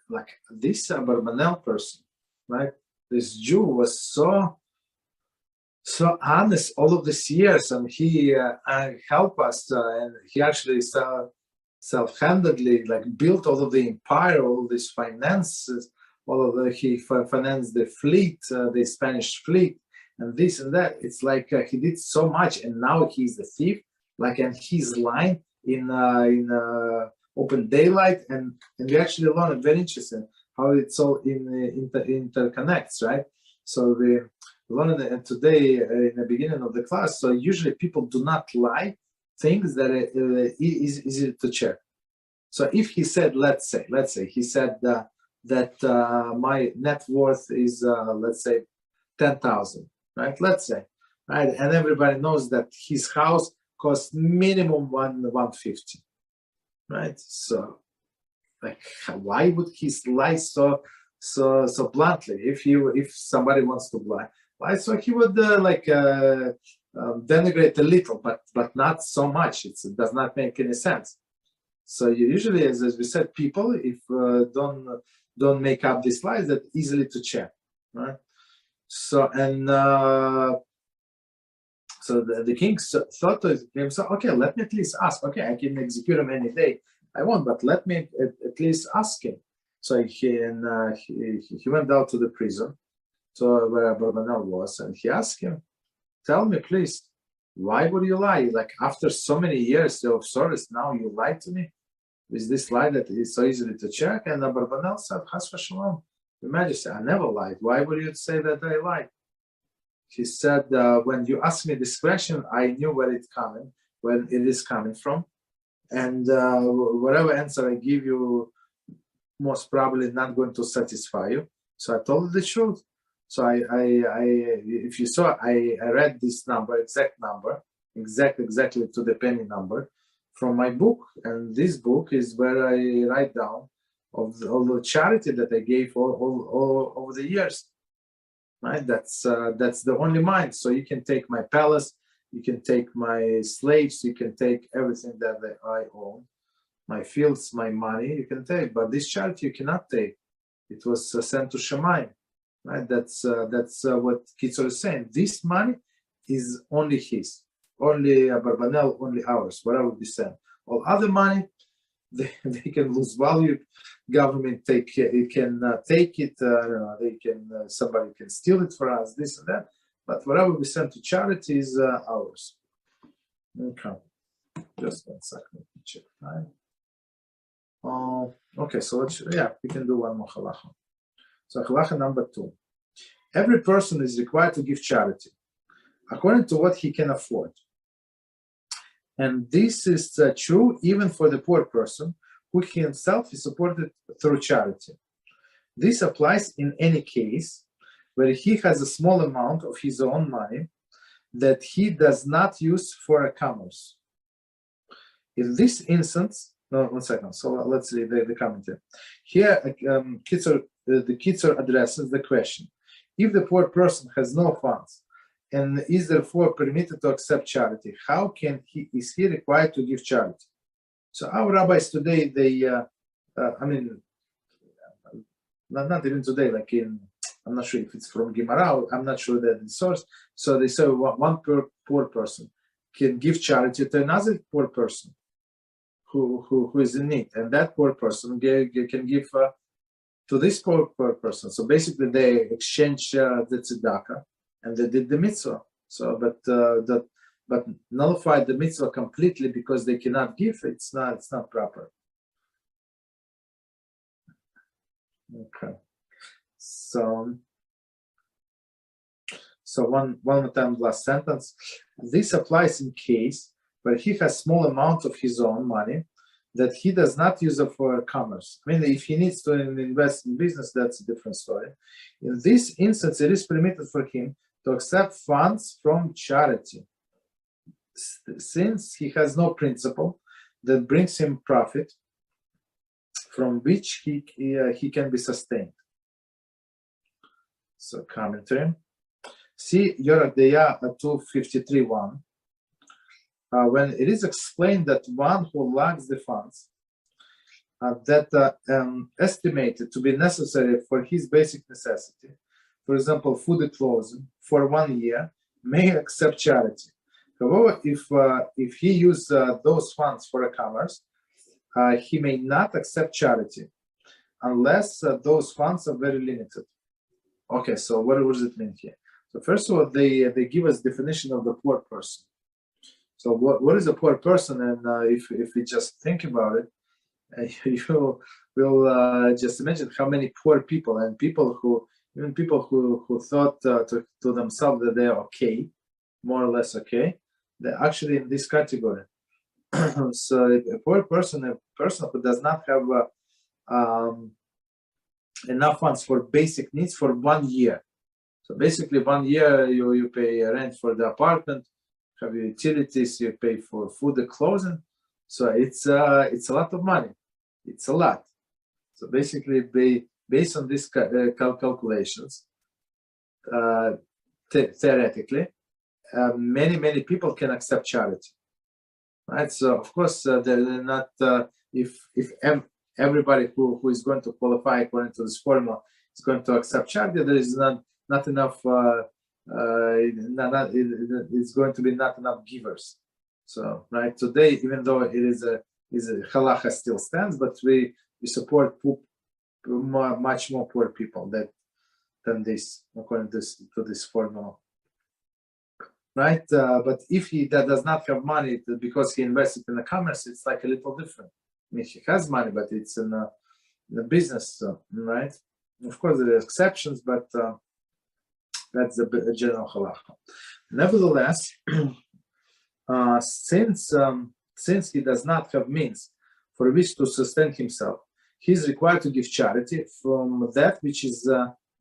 like this Abarbanel person, right? This Jew was so honest all of these years, and he helped us, and he actually self-handedly like built all of the empire, all of these finances, he financed the fleet, the Spanish fleet, and this and that. It's like he did so much, and now he's a thief. Like, and he's lying in open daylight, and we actually learned very interesting how it's all interconnects, right? So we learned today in the beginning of the class. So usually people do not lie things that are easy to check. So if he said, let's say he said that my net worth is let's say 10,000, right? Let's say, right, and everybody knows that his house costs minimum 150, right? So, like, why would he lie so bluntly? If somebody wants to lie, so he would denigrate a little, but not so much. It does not make any sense. So you usually, as we said, people if don't make up these lies that easily to check, right? So so the king thought to himself, okay, let me at least ask. Okay, I can execute him any day I want, but let me at least ask him. So he went down to the prison, so where Abarbanel was, and he asked him, tell me, please, why would you lie? Like, after so many years of service, now you lied to me with this lie that is so easily to check? And Abarbanel said, Chas v'shalom, Your Majesty, I never lied. Why would you say that I lied? He said, when you asked me this question, I knew where it is coming from. And whatever answer I give you, most probably not going to satisfy you. So I told you the truth. So if you saw, I read this exact number, exactly to the penny number from my book. And this book is where I write down all the charity that I gave all over the years. Right? That's the only mine. So you can take my palace, you can take my slaves, you can take everything that I own, my fields, my money, you can take. But this charity you cannot take. It was sent to Shamayim. Right? That's what Kitzur is saying. This money is only his, only Abarbanel, only ours. Whatever we send, all other money, they can lose value. Government can take it. They can somebody can steal it for us. This and that. But whatever we send to charity is ours. Okay, just 1 second. Check time. Okay, so we can do one more halacha. So halacha number 2. Every person is required to give charity according to what he can afford. And this is true even for the poor person who himself is supported through charity. This applies in any case where he has a small amount of his own money that he does not use for a commerce. In this instance, no, 1 second. So let's read the commentary. Here, the Kitzur addresses the question: if the poor person has no funds and is therefore permitted to accept charity, how is he required to give charity? So our rabbis today, not even today, like I'm not sure if it's from Gemara, I'm not sure that the source. So they say one poor person can give charity to another poor person who is in need, and that poor person can give to this poor person. So basically, they exchange the tzedakah, and they did the mitzvah. So, but nullified the mitzvah completely because they cannot give. It's not proper. Okay. So one more time, last sentence. This applies in case but he has small amount of his own money that he does not use it for commerce. I mean, if he needs to invest in business, that's a different story. In this instance, it is permitted for him to accept funds from charity, since he has no principle that brings him profit from which he can be sustained. So, commentary. See Yorah De'ah 253.1. When it is explained that one who lacks the funds that estimated to be necessary for his basic necessity, for example, food and clothing, for 1 year, may accept charity. However, if he uses those funds for a commerce, he may not accept charity unless those funds are very limited. Okay, so what does it mean here? So first of all, they give us definition of the poor person. So what is a poor person? And if we just think about it, you will just imagine how many poor people and people who thought to themselves that they are okay, more or less okay, they're actually in this category. So a poor person, a person who does not have enough funds for basic needs for 1 year. So basically 1 year you pay rent for the apartment, have utilities, you pay for food and clothing. So it's a lot of money. It's a lot. So basically, based on these calculations, theoretically, many people can accept charity, right? So of course, they're not. If everybody who is going to qualify according to this formula is going to accept charity, there is not enough. It's going to be not enough givers. So right today, even though it is a halacha still stands, but we support much more poor people than this, according to this formula. Right, but if he does not have money because he invested in a commerce, it's like a little different. I mean, he has money, but it's in a business, right? Of course, there are exceptions, but that's the general halacha. Nevertheless, since he does not have means for which to sustain himself, he is required to give charity from that which is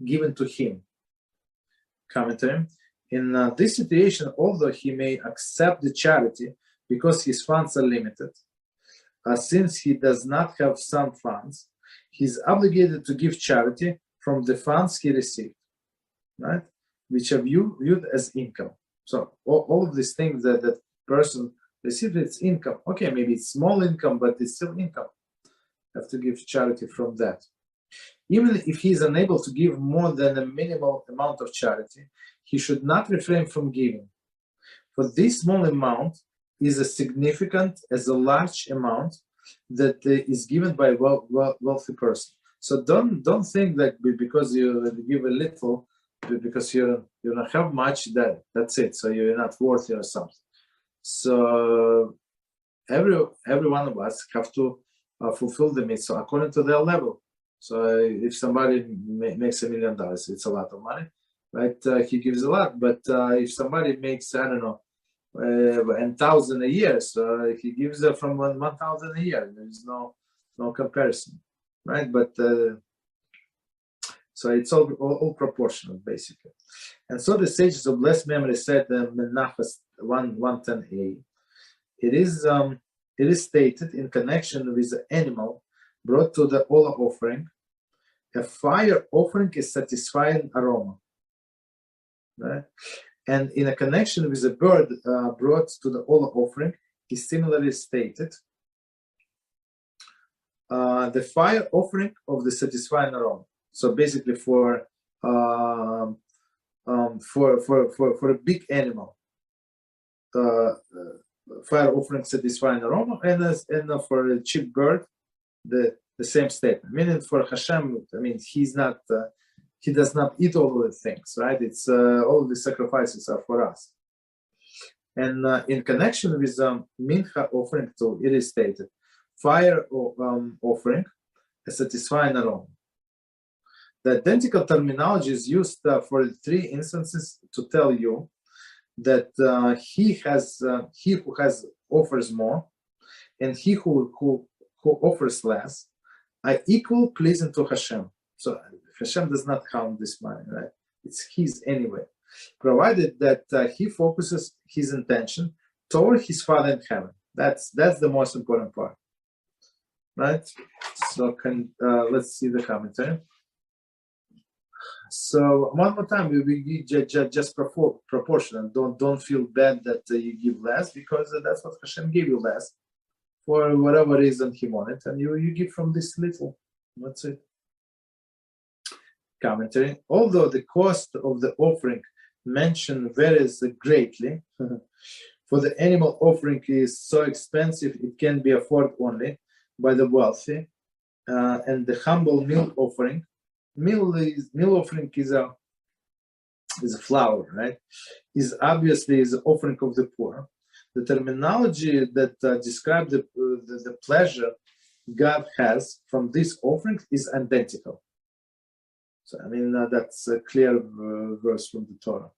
given to him. Commentary. In this situation, although he may accept the charity because his funds are limited, since he does not have some funds, he is obligated to give charity from the funds he received, right? Which are viewed as income. So all of these things that person received, it's income. Okay, maybe it's small income, but it's still income. Have to give charity from that. Even if he is unable to give more than a minimal amount of charity, he should not refrain from giving. For this small amount is as significant as a large amount that is given by a wealthy person. So don't think that because you give a little, because you don't have much, that's it. So you're not worthy or something. So every one of us have to fulfill the mitzvah according to their level. So if somebody makes $1 million, it's a lot of money, right? He gives a lot. But if somebody makes, I don't know, 1,000 a year, so he gives from 1,000 a year. There is no comparison, right? But so it's all proportional, basically. And so the sages of blessed memory said in Menachos 110a, it is stated in connection with the animal brought to the Ola offering, a fire offering is satisfying aroma, right? And in a connection with a bird brought to the Ola offering is similarly stated, the fire offering of the satisfying aroma. So basically, for a big animal, fire offering satisfying aroma, and for a cheap bird, the same statement. Meaning for HaShem, I mean, he does not eat all of the things, right? It's all the sacrifices are for us. And in connection with mincha offering too, it is stated, fire offering, a satisfying aroma. The identical terminology is used for the 3 instances to tell you that he who has offers more and he who offers less are equal pleasing to HaShem. So HaShem does not count this money, right? It's his anyway, provided that he focuses his intention toward his Father in heaven. That's the most important part, right? So let's see the commentary. So one more time, we just proportional. Don't feel bad that you give less, because that's what Hashem gave you less for whatever reason He wanted, and you give from this little. That's it. Commentary. Although the cost of the offering mentioned varies greatly, for the animal offering is so expensive it can be afforded only by the wealthy, and the humble meal offering. Meal offering is a flour, right? Is obviously the offering of the poor. The terminology that describes the pleasure God has from this offering is identical. So I mean that's a clear verse from the Torah.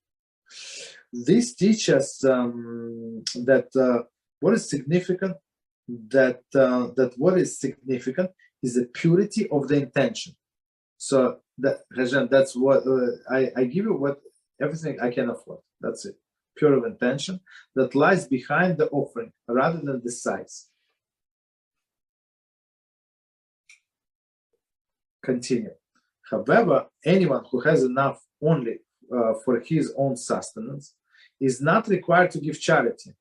This teaches that what is significant. That what is significant is the purity of the intention. So that's what I give you, what everything I can afford. That's it. Pure of intention that lies behind the offering rather than the size. Continue. However, anyone who has enough only for his own sustenance is not required to give charity.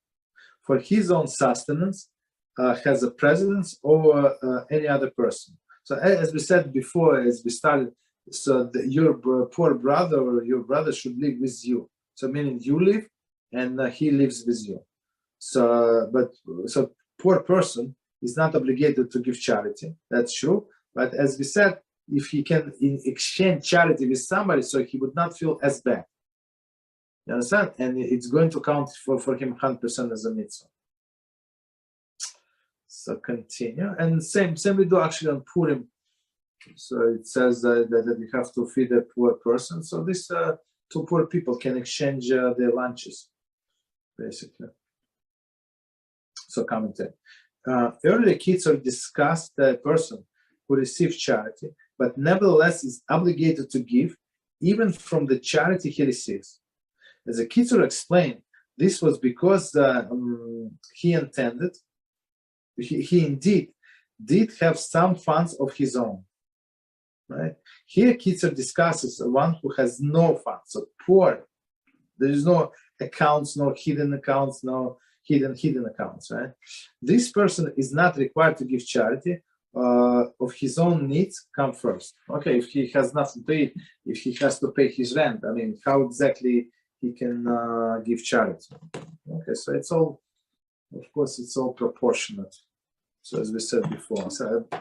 For his own sustenance has a precedence over any other person. So as we said before, as we started, so your poor brother or your brother should live with you. So meaning you live and he lives with you. So poor person is not obligated to give charity. That's true. But as we said, if he can exchange charity with somebody, so he would not feel as bad. You understand? And it's going to count for him 100% as a mitzvah. So continue, and same we do actually on Purim. So it says that we have to feed a poor person. So these two poor people can exchange their lunches, basically. So commentary. Earlier Kitzur discussed the person who receives charity, but nevertheless is obligated to give, even from the charity he receives. As the Kitzur explained, this was because he intended. He indeed did have some funds of his own, right? Here Kitzur discusses one who has no funds, so poor. There is no accounts, no hidden accounts, no hidden accounts, right? This person is not required to give charity. Of his own needs come first. Okay, if he has nothing to eat, if he has to pay his rent, I mean, how exactly he can give charity? Okay, so it's all, of course, it's all proportionate. So as we said before,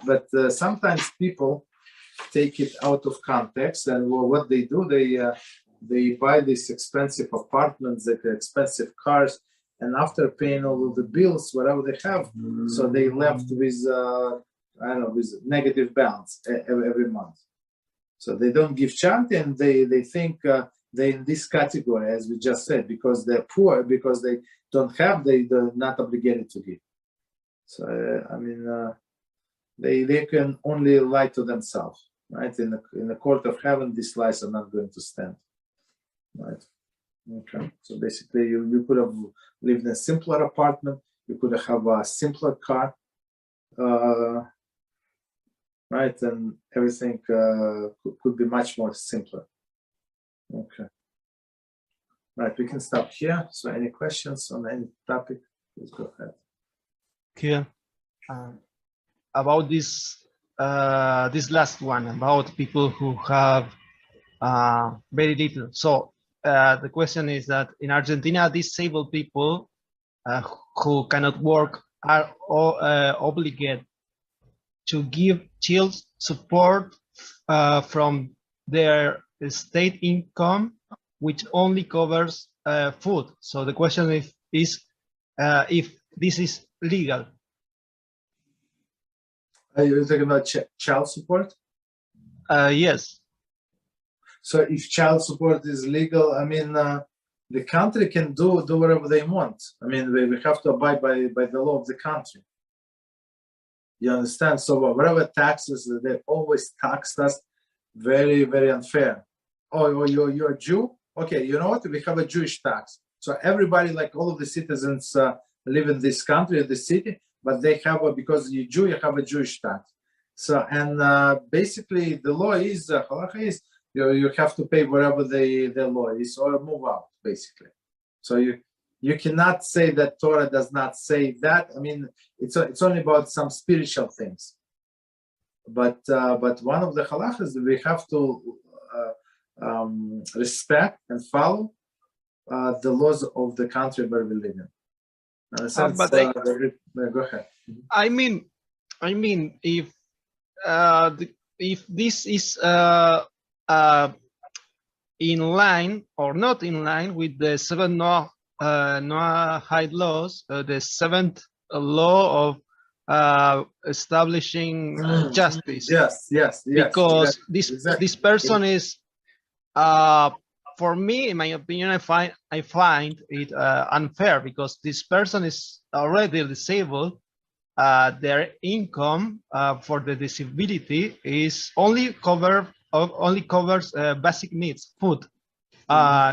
but sometimes people take it out of context, and what they do, they buy these expensive apartments, like expensive cars, and after paying all of the bills, whatever they have, so they left with with negative balance every month. So they don't give charity, and they think they're in this category, as we just said, because they're poor, because they don't have, they're not obligated to give. So they can only lie to themselves, right? In the court of heaven, these lies are not going to stand, right? Okay. So basically, you could have lived in a simpler apartment, you could have a simpler car, right? And everything could be much more simpler. Okay. Right. We can stop here. So, any questions on any topic? Please go ahead. Here, about this last one, about people who have very little. So the question is that in Argentina, disabled people who cannot work are obligated to give child support from their state income, which only covers food. So the question is if this is legal. Are you talking about child support? Yes. So if child support is legal, I mean, the country can do whatever they want. I mean, we have to abide by the law of the country. You understand? So whatever taxes, they always taxed us very, very unfair. Oh, you're a Jew? Okay, you know what? We have a Jewish tax. So everybody, like all of the citizens live in this country, this city, but they have, because you're Jew, you have a Jewish tax. So, and basically the law is, halacha is, you have to pay whatever the law is or move out, basically. So you cannot say that Torah does not say that. I mean, it's only about some spiritual things. But one of the halachas that we have to respect and follow the laws of the country where we live in. Go ahead. I mean, if this is in line or not in line with the seven Noahide laws, the seventh law of establishing justice. Yes. Because exactly. this person is, for me, in my opinion, I find it unfair, because this person is already disabled. Their income for the disability is only covers basic needs, food.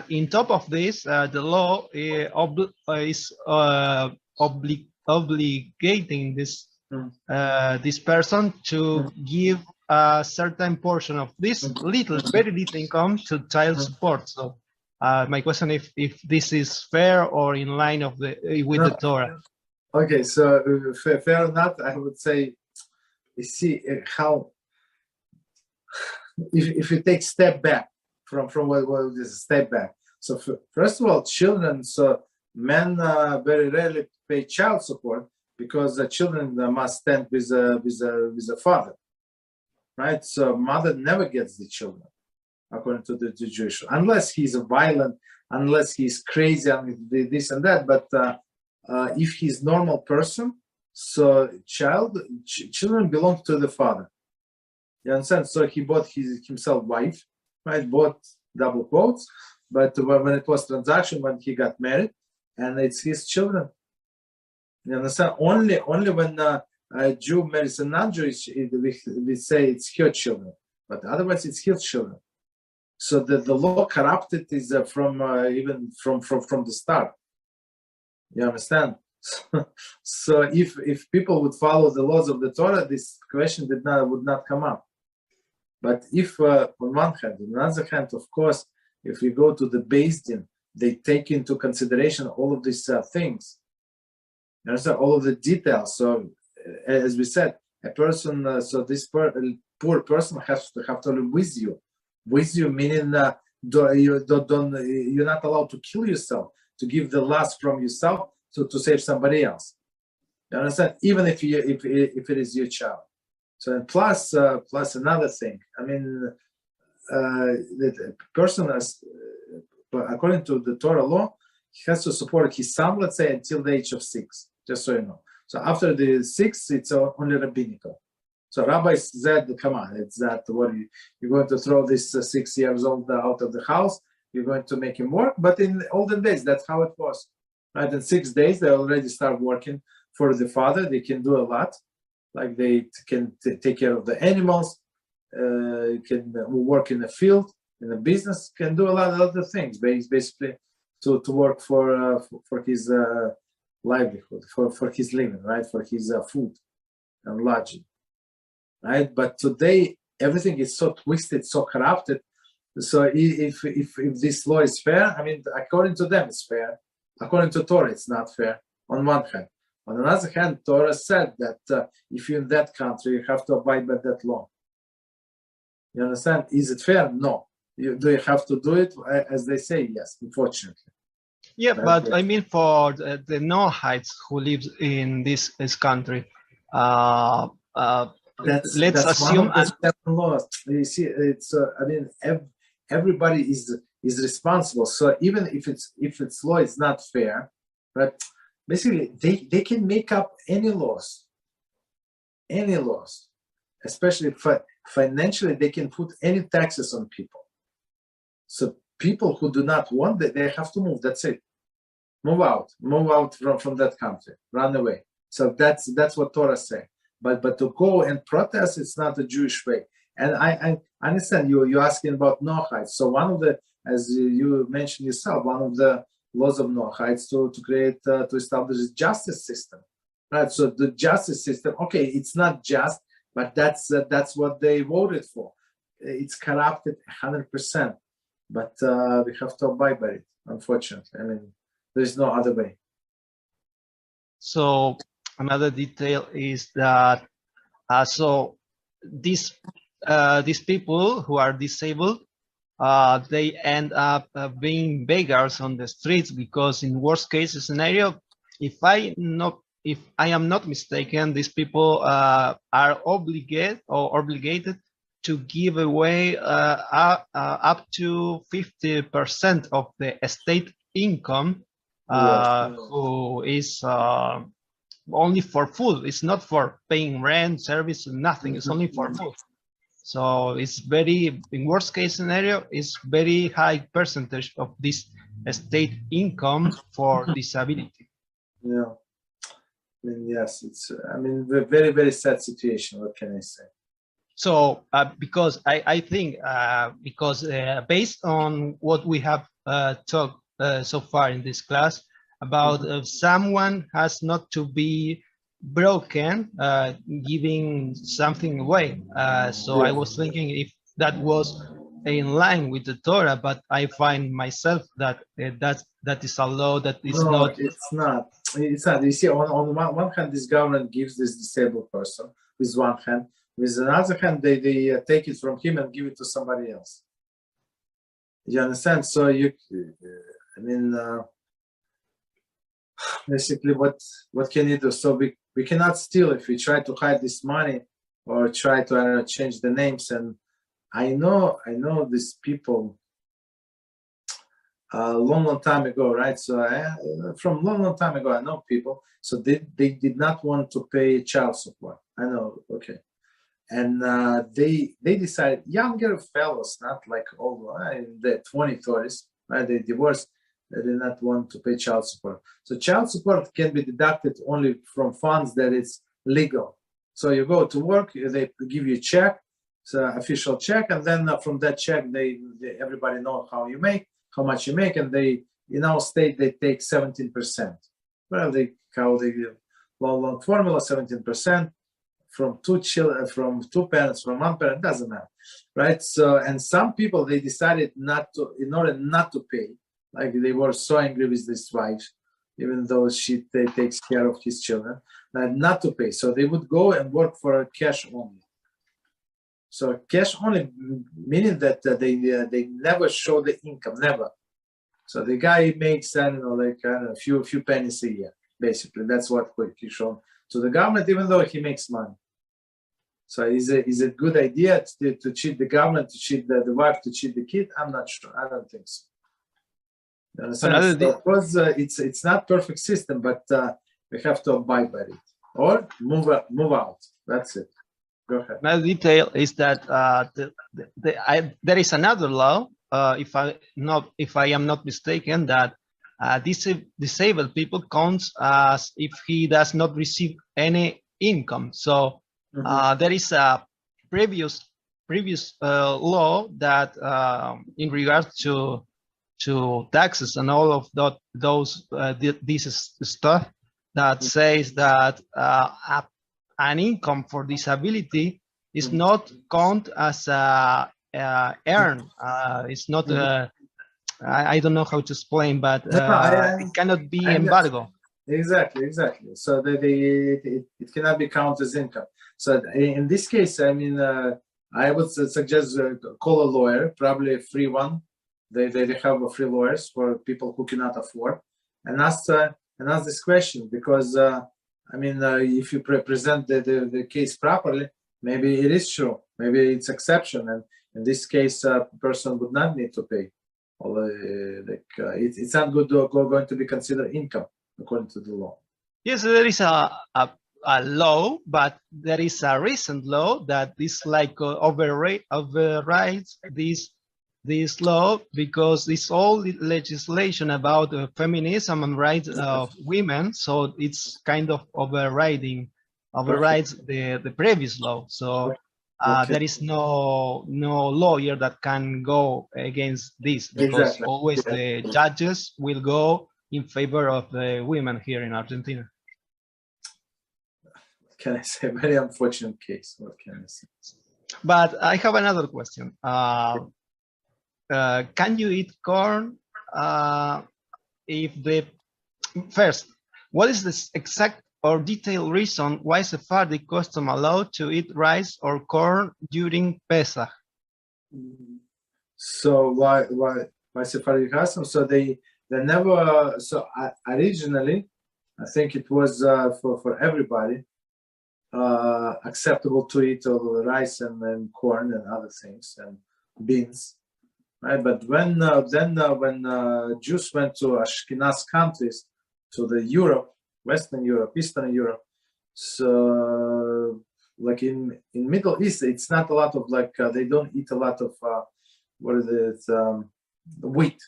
In top of this, the law is obligating this person to give a certain portion of this very little income to child support. So my question is if this is fair or in line with the Torah. Okay, so fair or not, I would say, you see how, if you take step back from what is a step back. So first of all, children, so men very rarely pay child support because the children must stand with a father, right? So mother never gets the children, according to the Jewish, unless he's violent, unless he's crazy, and this and that. But if he's normal person, so children belong to the father. You understand? So he bought himself wife, right? Bought double quotes, but when it was transaction, when he got married, and it's his children. You understand? Only when a Jew marries a non-Jewish, we say it's her children, but otherwise it's his children. So the law corrupted is even from the start. You understand? So if people would follow the laws of the Torah, this question would not come up. But if on one hand, on the other hand, of course, if we go to the Beis Din, they take into consideration all of these things. You understand? All of the details. So as we said, a person, so this poor person has to live with you. With you meaning you're not allowed to kill yourself, to give the last from yourself to save somebody else. You understand? Even if it is your child. So and plus another thing. I mean, the person has, according to the Torah law, he has to support his son, let's say, until the age of 6. Just so you know. So after the 6, it's only rabbinical. So Rabbi said, come on, it's that what you're going to throw this 6 years old out of the house, you're going to make him work. But in the olden days, that's how it was. Right? In 6 days, they already start working for the father. They can do a lot. Like they can take care of the animals, can work in the field, in the business, can do a lot of other things, basically to work for his livelihood, for his living, right? For his food and lodging. Right, but today everything is so twisted, so corrupted. So if this law is fair, I mean, according to them, it's fair. According to Torah, it's not fair. On one hand, on another hand, Torah said that if you're in that country, you have to abide by that law. You understand? Is it fair? No. Do you have to do it? As they say, yes. Unfortunately. Yeah, but I mean, for the Noahides who live in this country. That's assume one of the laws. You see, it's I mean, everybody is responsible. So even if its law is not fair, right? Basically, they can make up any laws, especially financially. They can put any taxes on people. So people who do not want it, they have to move. That's it. Move out from that country, run away. So that's what Torah say. But to go and protest, it's not a Jewish way. And I understand you're asking about Noahide. So one of the, as you mentioned yourself, one of the laws of Noahide is to create, to establish a justice system, right? So the justice system, okay, it's not just, but that's what they voted for. It's corrupted 100%, but we have to abide by it, unfortunately. I mean, there's no other way. So another detail is that so these people who are disabled, they end up being beggars on the streets, because in worst case scenario, if I am not mistaken, these people are obligated to give away up to 50% of the estate income, who is only for food. It's not for paying rent, service, nothing. It's only for food. So it's very, in worst case scenario, it's very high percentage of this estate income for disability. Yeah. I mean, yes, it's, I mean, a very, very sad situation. What can I say? So because I think, because based on what we have talked so far in this class about someone has not to be broken giving something away. So I was thinking if that was in line with the Torah, but I find myself that that is a law that is not. It's not. It's not. You see, on one hand, this government gives this disabled person with one hand. With another hand, they take it from him and give it to somebody else. You understand? So you, I mean, basically, what can you do? So we cannot steal if we try to hide this money or try to change the names. And I know these people long time ago, right? So from long time ago, I know people. So they did not want to pay child support. I know, okay. And they decided, younger fellows, not like old, in the 20s, 30s, right? They divorced. They did not want to pay child support. So child support can be deducted only from funds that it's legal. So you go to work, they give you a check, it's an official check, and then from that check, everybody knows how much you make, and they, in our state, they take 17%. Well, they call the long formula, 17%. From two children, from two parents, from one parent, doesn't matter, right? So, and some people, they decided not to, in order not to pay, like they were so angry with this wife, even though they takes care of his children, not to pay. So they would go and work for cash only. So cash only, meaning that they never show the income, never. So the guy makes, I don't know, like a few pennies a year, basically. That's what he showed to the government, even though he makes money. So is it a good idea to cheat the government, to cheat the wife, to cheat the kid? I'm not sure. I don't think so. Of course, it's not perfect system, but we have to abide by it or move out. That's it. Go ahead. Another detail is that there is another law, if I am not mistaken, that disabled people counts as if he does not receive any income. So there is a previous law that in regards to taxes and all of this stuff that says that an income for disability is not count as earn. It's not. I don't know how to explain, but it cannot be embargo. Exactly. So it cannot be counted as income. So in this case, I mean, I would suggest call a lawyer, probably a free one. They have free lawyers for people who cannot afford, and ask this question, because I mean, if you present the case properly, maybe it is true, maybe it's exception, and in this case, a person would not need to pay. It's not going to be considered income according to the law. Yes, there is a law, but there is a recent law that is like overrides this this law because it's all legislation about feminism and rights of women. So it's kind of overrides the previous law. So there is no lawyer that can go against this because always the judges will go in favor of the women here in Argentina. What can I say? Very unfortunate case. What can I say? But I have another question. Can you eat corn first, what is the exact or detailed reason why Sephardi custom allowed to eat rice or corn during Pesach? So why Sephardi custom? So they never. So originally, I think it was for everybody acceptable to eat all the rice and corn and other things and beans, right? But when Jews went to Ashkenaz countries, to the Europe, Western Europe, Eastern Europe, so like in Middle East, it's not a lot of they don't eat a lot of wheat,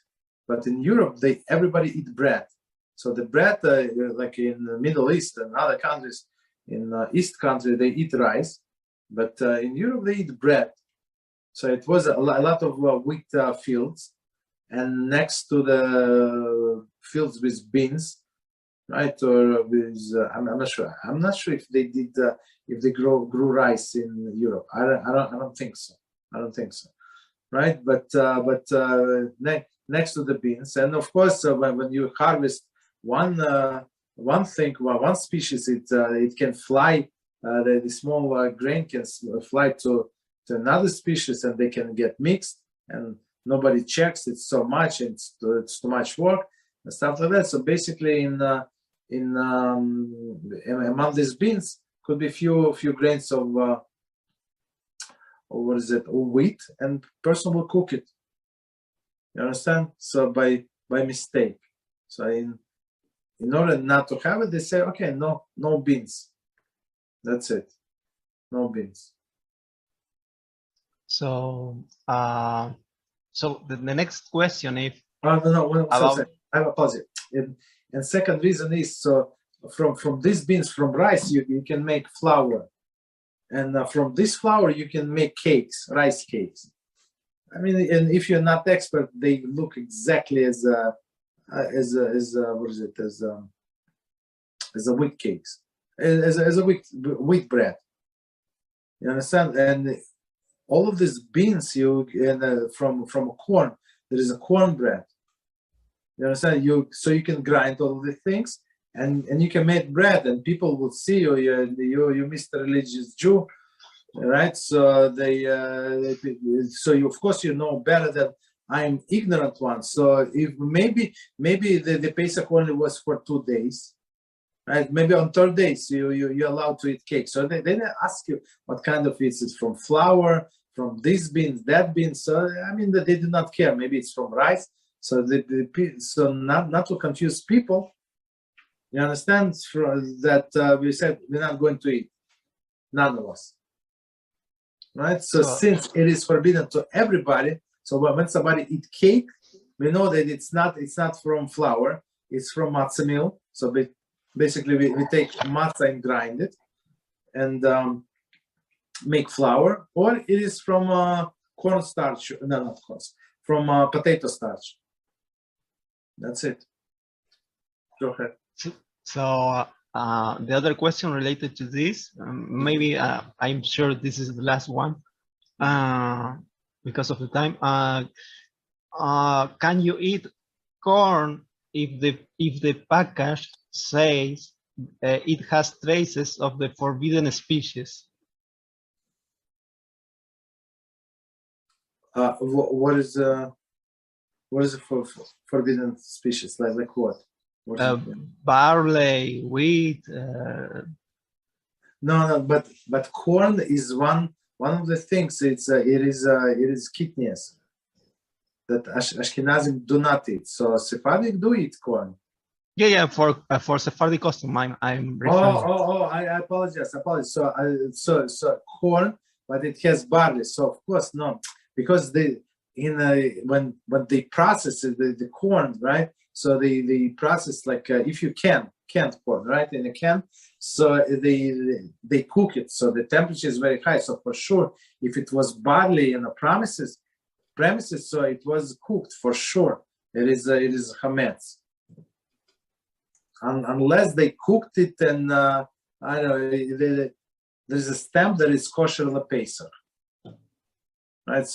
but in Europe everybody eat bread. So the bread, like in the Middle East and other countries, in East country they eat rice, but in Europe they eat bread. So it was a lot of wheat fields, and next to the fields with beans, right? Or with I'm not sure. I'm not sure if they did if they grew rice in Europe. I don't think so. I don't think so, right? But next to the beans, and of course when you harvest one species, it can fly. The small grain can fly to another species, and they can get mixed, and nobody checks. It's so much, and it's too much work and stuff like that. So basically, among these beans could be few grains of wheat, and person will cook it. You understand? So by mistake. So in order not to have it, they say, okay, no beans. That's it. No beans. So the next question is I have a pause. And second reason is, so from these beans, from rice, you can make flour, and from this flour you can make cakes, rice cakes. I mean, and if you're not expert, they look exactly as a wheat cakes, as a wheat bread. You understand? And all of these beans from corn, there is a corn bread. You understand? So you can grind all of the things, and you can make bread, and people will see you. You Mr. Religious Jew, right? So so you, of course, you know better than I'm ignorant one. So if maybe the Pesach only was for 2 days, right? Maybe on third days you're allowed to eat cake. So they ask you what kind of it is, from flour, from this beans, that bean. So I mean that they do not care. Maybe it's from rice. So so not to confuse people. You understand that we said we're not going to eat, none of us, right? So since it is forbidden to everybody, so when somebody eat cake, we know that it's not from flour, it's from matzah meal. So basically we take matzah and grind it and make flour, or it is from corn starch. No, not corn, from potato starch. That's it. Go ahead. So the other question related to this, maybe I'm sure this is the last one because of the time. Can you eat corn if the package says it has traces of the forbidden species? What is for forbidden species? Like what? Barley, wheat. No, but corn is one of the things. It is kitniyos that Ashkenazim do not eat. So Sephardic do eat corn. Yeah. For Sephardic custom, I'm referring. I apologize. So corn, but it has barley. So of course no, because when they process the corn, right? So they process like if you canned corn, right, in a can. So they cook it. So the temperature is very high. So for sure, if it was barley in the premises, so it was cooked for sure. It is chametz, unless they cooked it and I don't know. There's a stamp that is kosher lepesach, right?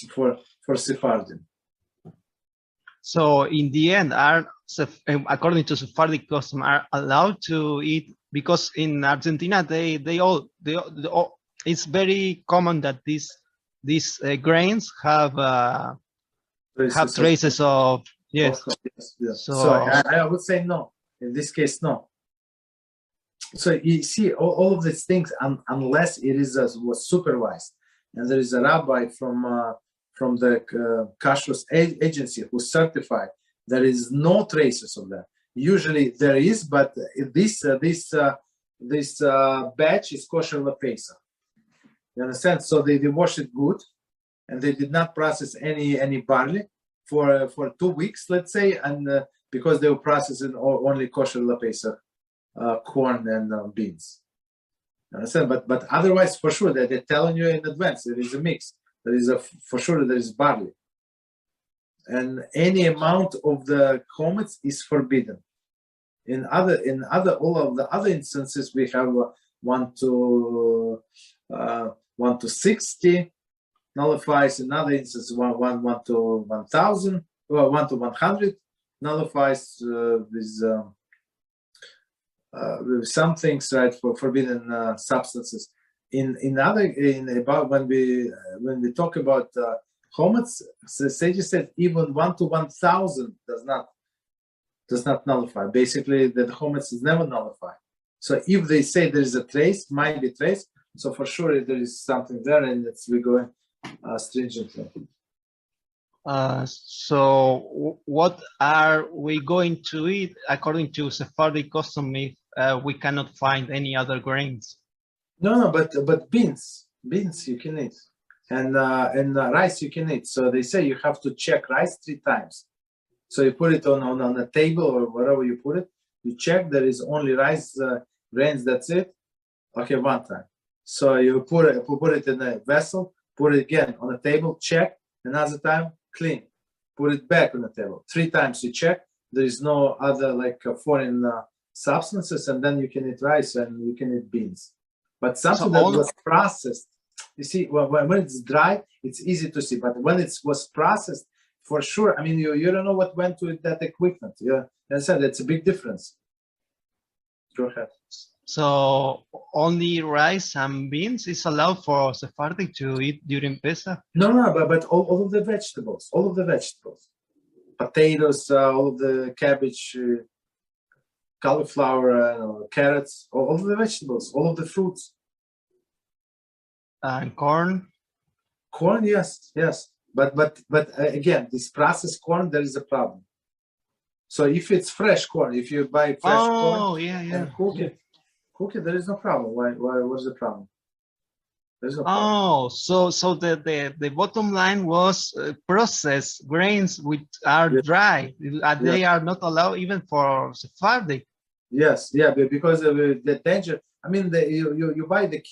For Sephardim. So in the end, according to Sephardic custom, are allowed to eat, because in Argentina they all it's very common that these grains have traces of yes. Yes. So I would say no. In this case, no. So you see, all of these things, unless it was supervised, and there is a rabbi from the kashrus agency who certified there is no traces of that. Usually there is, but this batch is kosher lepesach. You understand? So they wash it good, and they did not process any barley for 2 weeks, let's say, and because they were processing only kosher lepesach. Corn and beans. You understand? But otherwise, for sure, they're telling you in advance there is a mix. There is for sure there is barley, and any amount of the chametz is forbidden. In all of the other instances, we have 1 to 60 nullifies. In other instances, 1 to 1,000, 1 to 100 nullifies with some things, right, for forbidden substances. About when we talk about chametz, the sages said even 1 to 1,000 does not nullify. Basically, the chametz is never nullified. So if they say there is a trace, might be trace. So for sure there is something there, and we're going stringently. So what are we going to eat according to Sephardic custom if we cannot find any other grains? No, but beans you can eat, and rice you can eat. So they say you have to check rice 3 times. So you put it on a table or wherever you put it. You check there is only rice grains. That's it. Okay, 1 time. So you put it in a vessel. Put it again on a table. Check another time. Clean. Put it back on the table. 3 times you check. There is no other foreign substances, and then you can eat rice and you can eat beans. But something that was processed, you see, when it's dry, it's easy to see. But when it was processed, for sure, I mean, you don't know what went to that equipment. You understand? That's a big difference. Go ahead. So only rice and beans is allowed for Sephardic to eat during Pesach? No, but all of the vegetables, potatoes, all of the cabbage, cauliflower, carrots, all of the vegetables, all of the fruits. And corn? Corn, yes. But again, this processed corn, there is a problem. So if it's fresh corn, if you buy fresh corn and cook it, there is no problem. Why? What's the problem? There's no problem. So the bottom line was processed grains which are dry. They are not allowed even for Sephardic. Yes, because of the danger. I mean, you buy the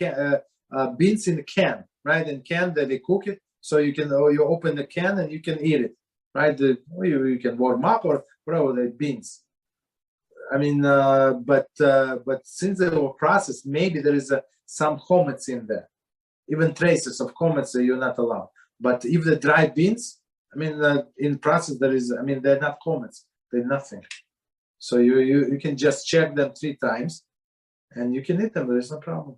beans in a can, right? In can that they cook it, so you can you open the can and you can eat it, right? You can warm up or whatever the beans. I mean, but since they were processed, maybe there is some chametz in there. Even traces of chametz you're not allowed. But if the dry beans, I mean, in process there is. I mean, they're not chametz. They're nothing. So you can just check them 3 times, and you can eat them. There is no problem.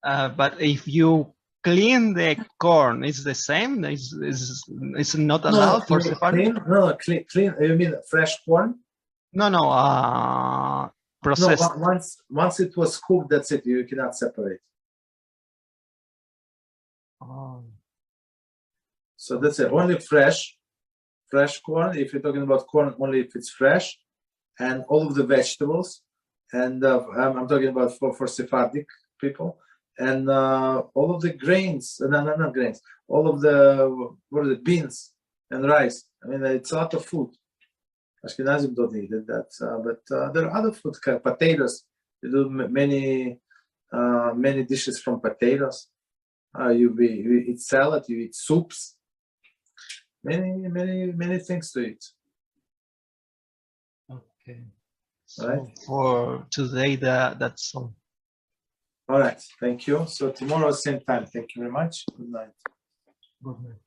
But if you clean the corn, it's the same. It's not allowed for Sephardic. Clean. You mean fresh corn? No. Processed. No, once it was cooked, that's it. You cannot separate. Oh. So that's it. Only fresh corn. If you're talking about corn, only if it's fresh, and all of the vegetables. And I'm talking about for Sephardic people. and all of the grains, not grains, all of the beans and rice. I mean, it's a lot of food. Ashkenazim don't eat it, but there are other food, potatoes. They do many dishes from potatoes. You eat salad, you eat soups, many things to eat. Okay. So Right. for today, that's all. All right. Thank you. So tomorrow, same time. Thank you very much. Good night. Good night.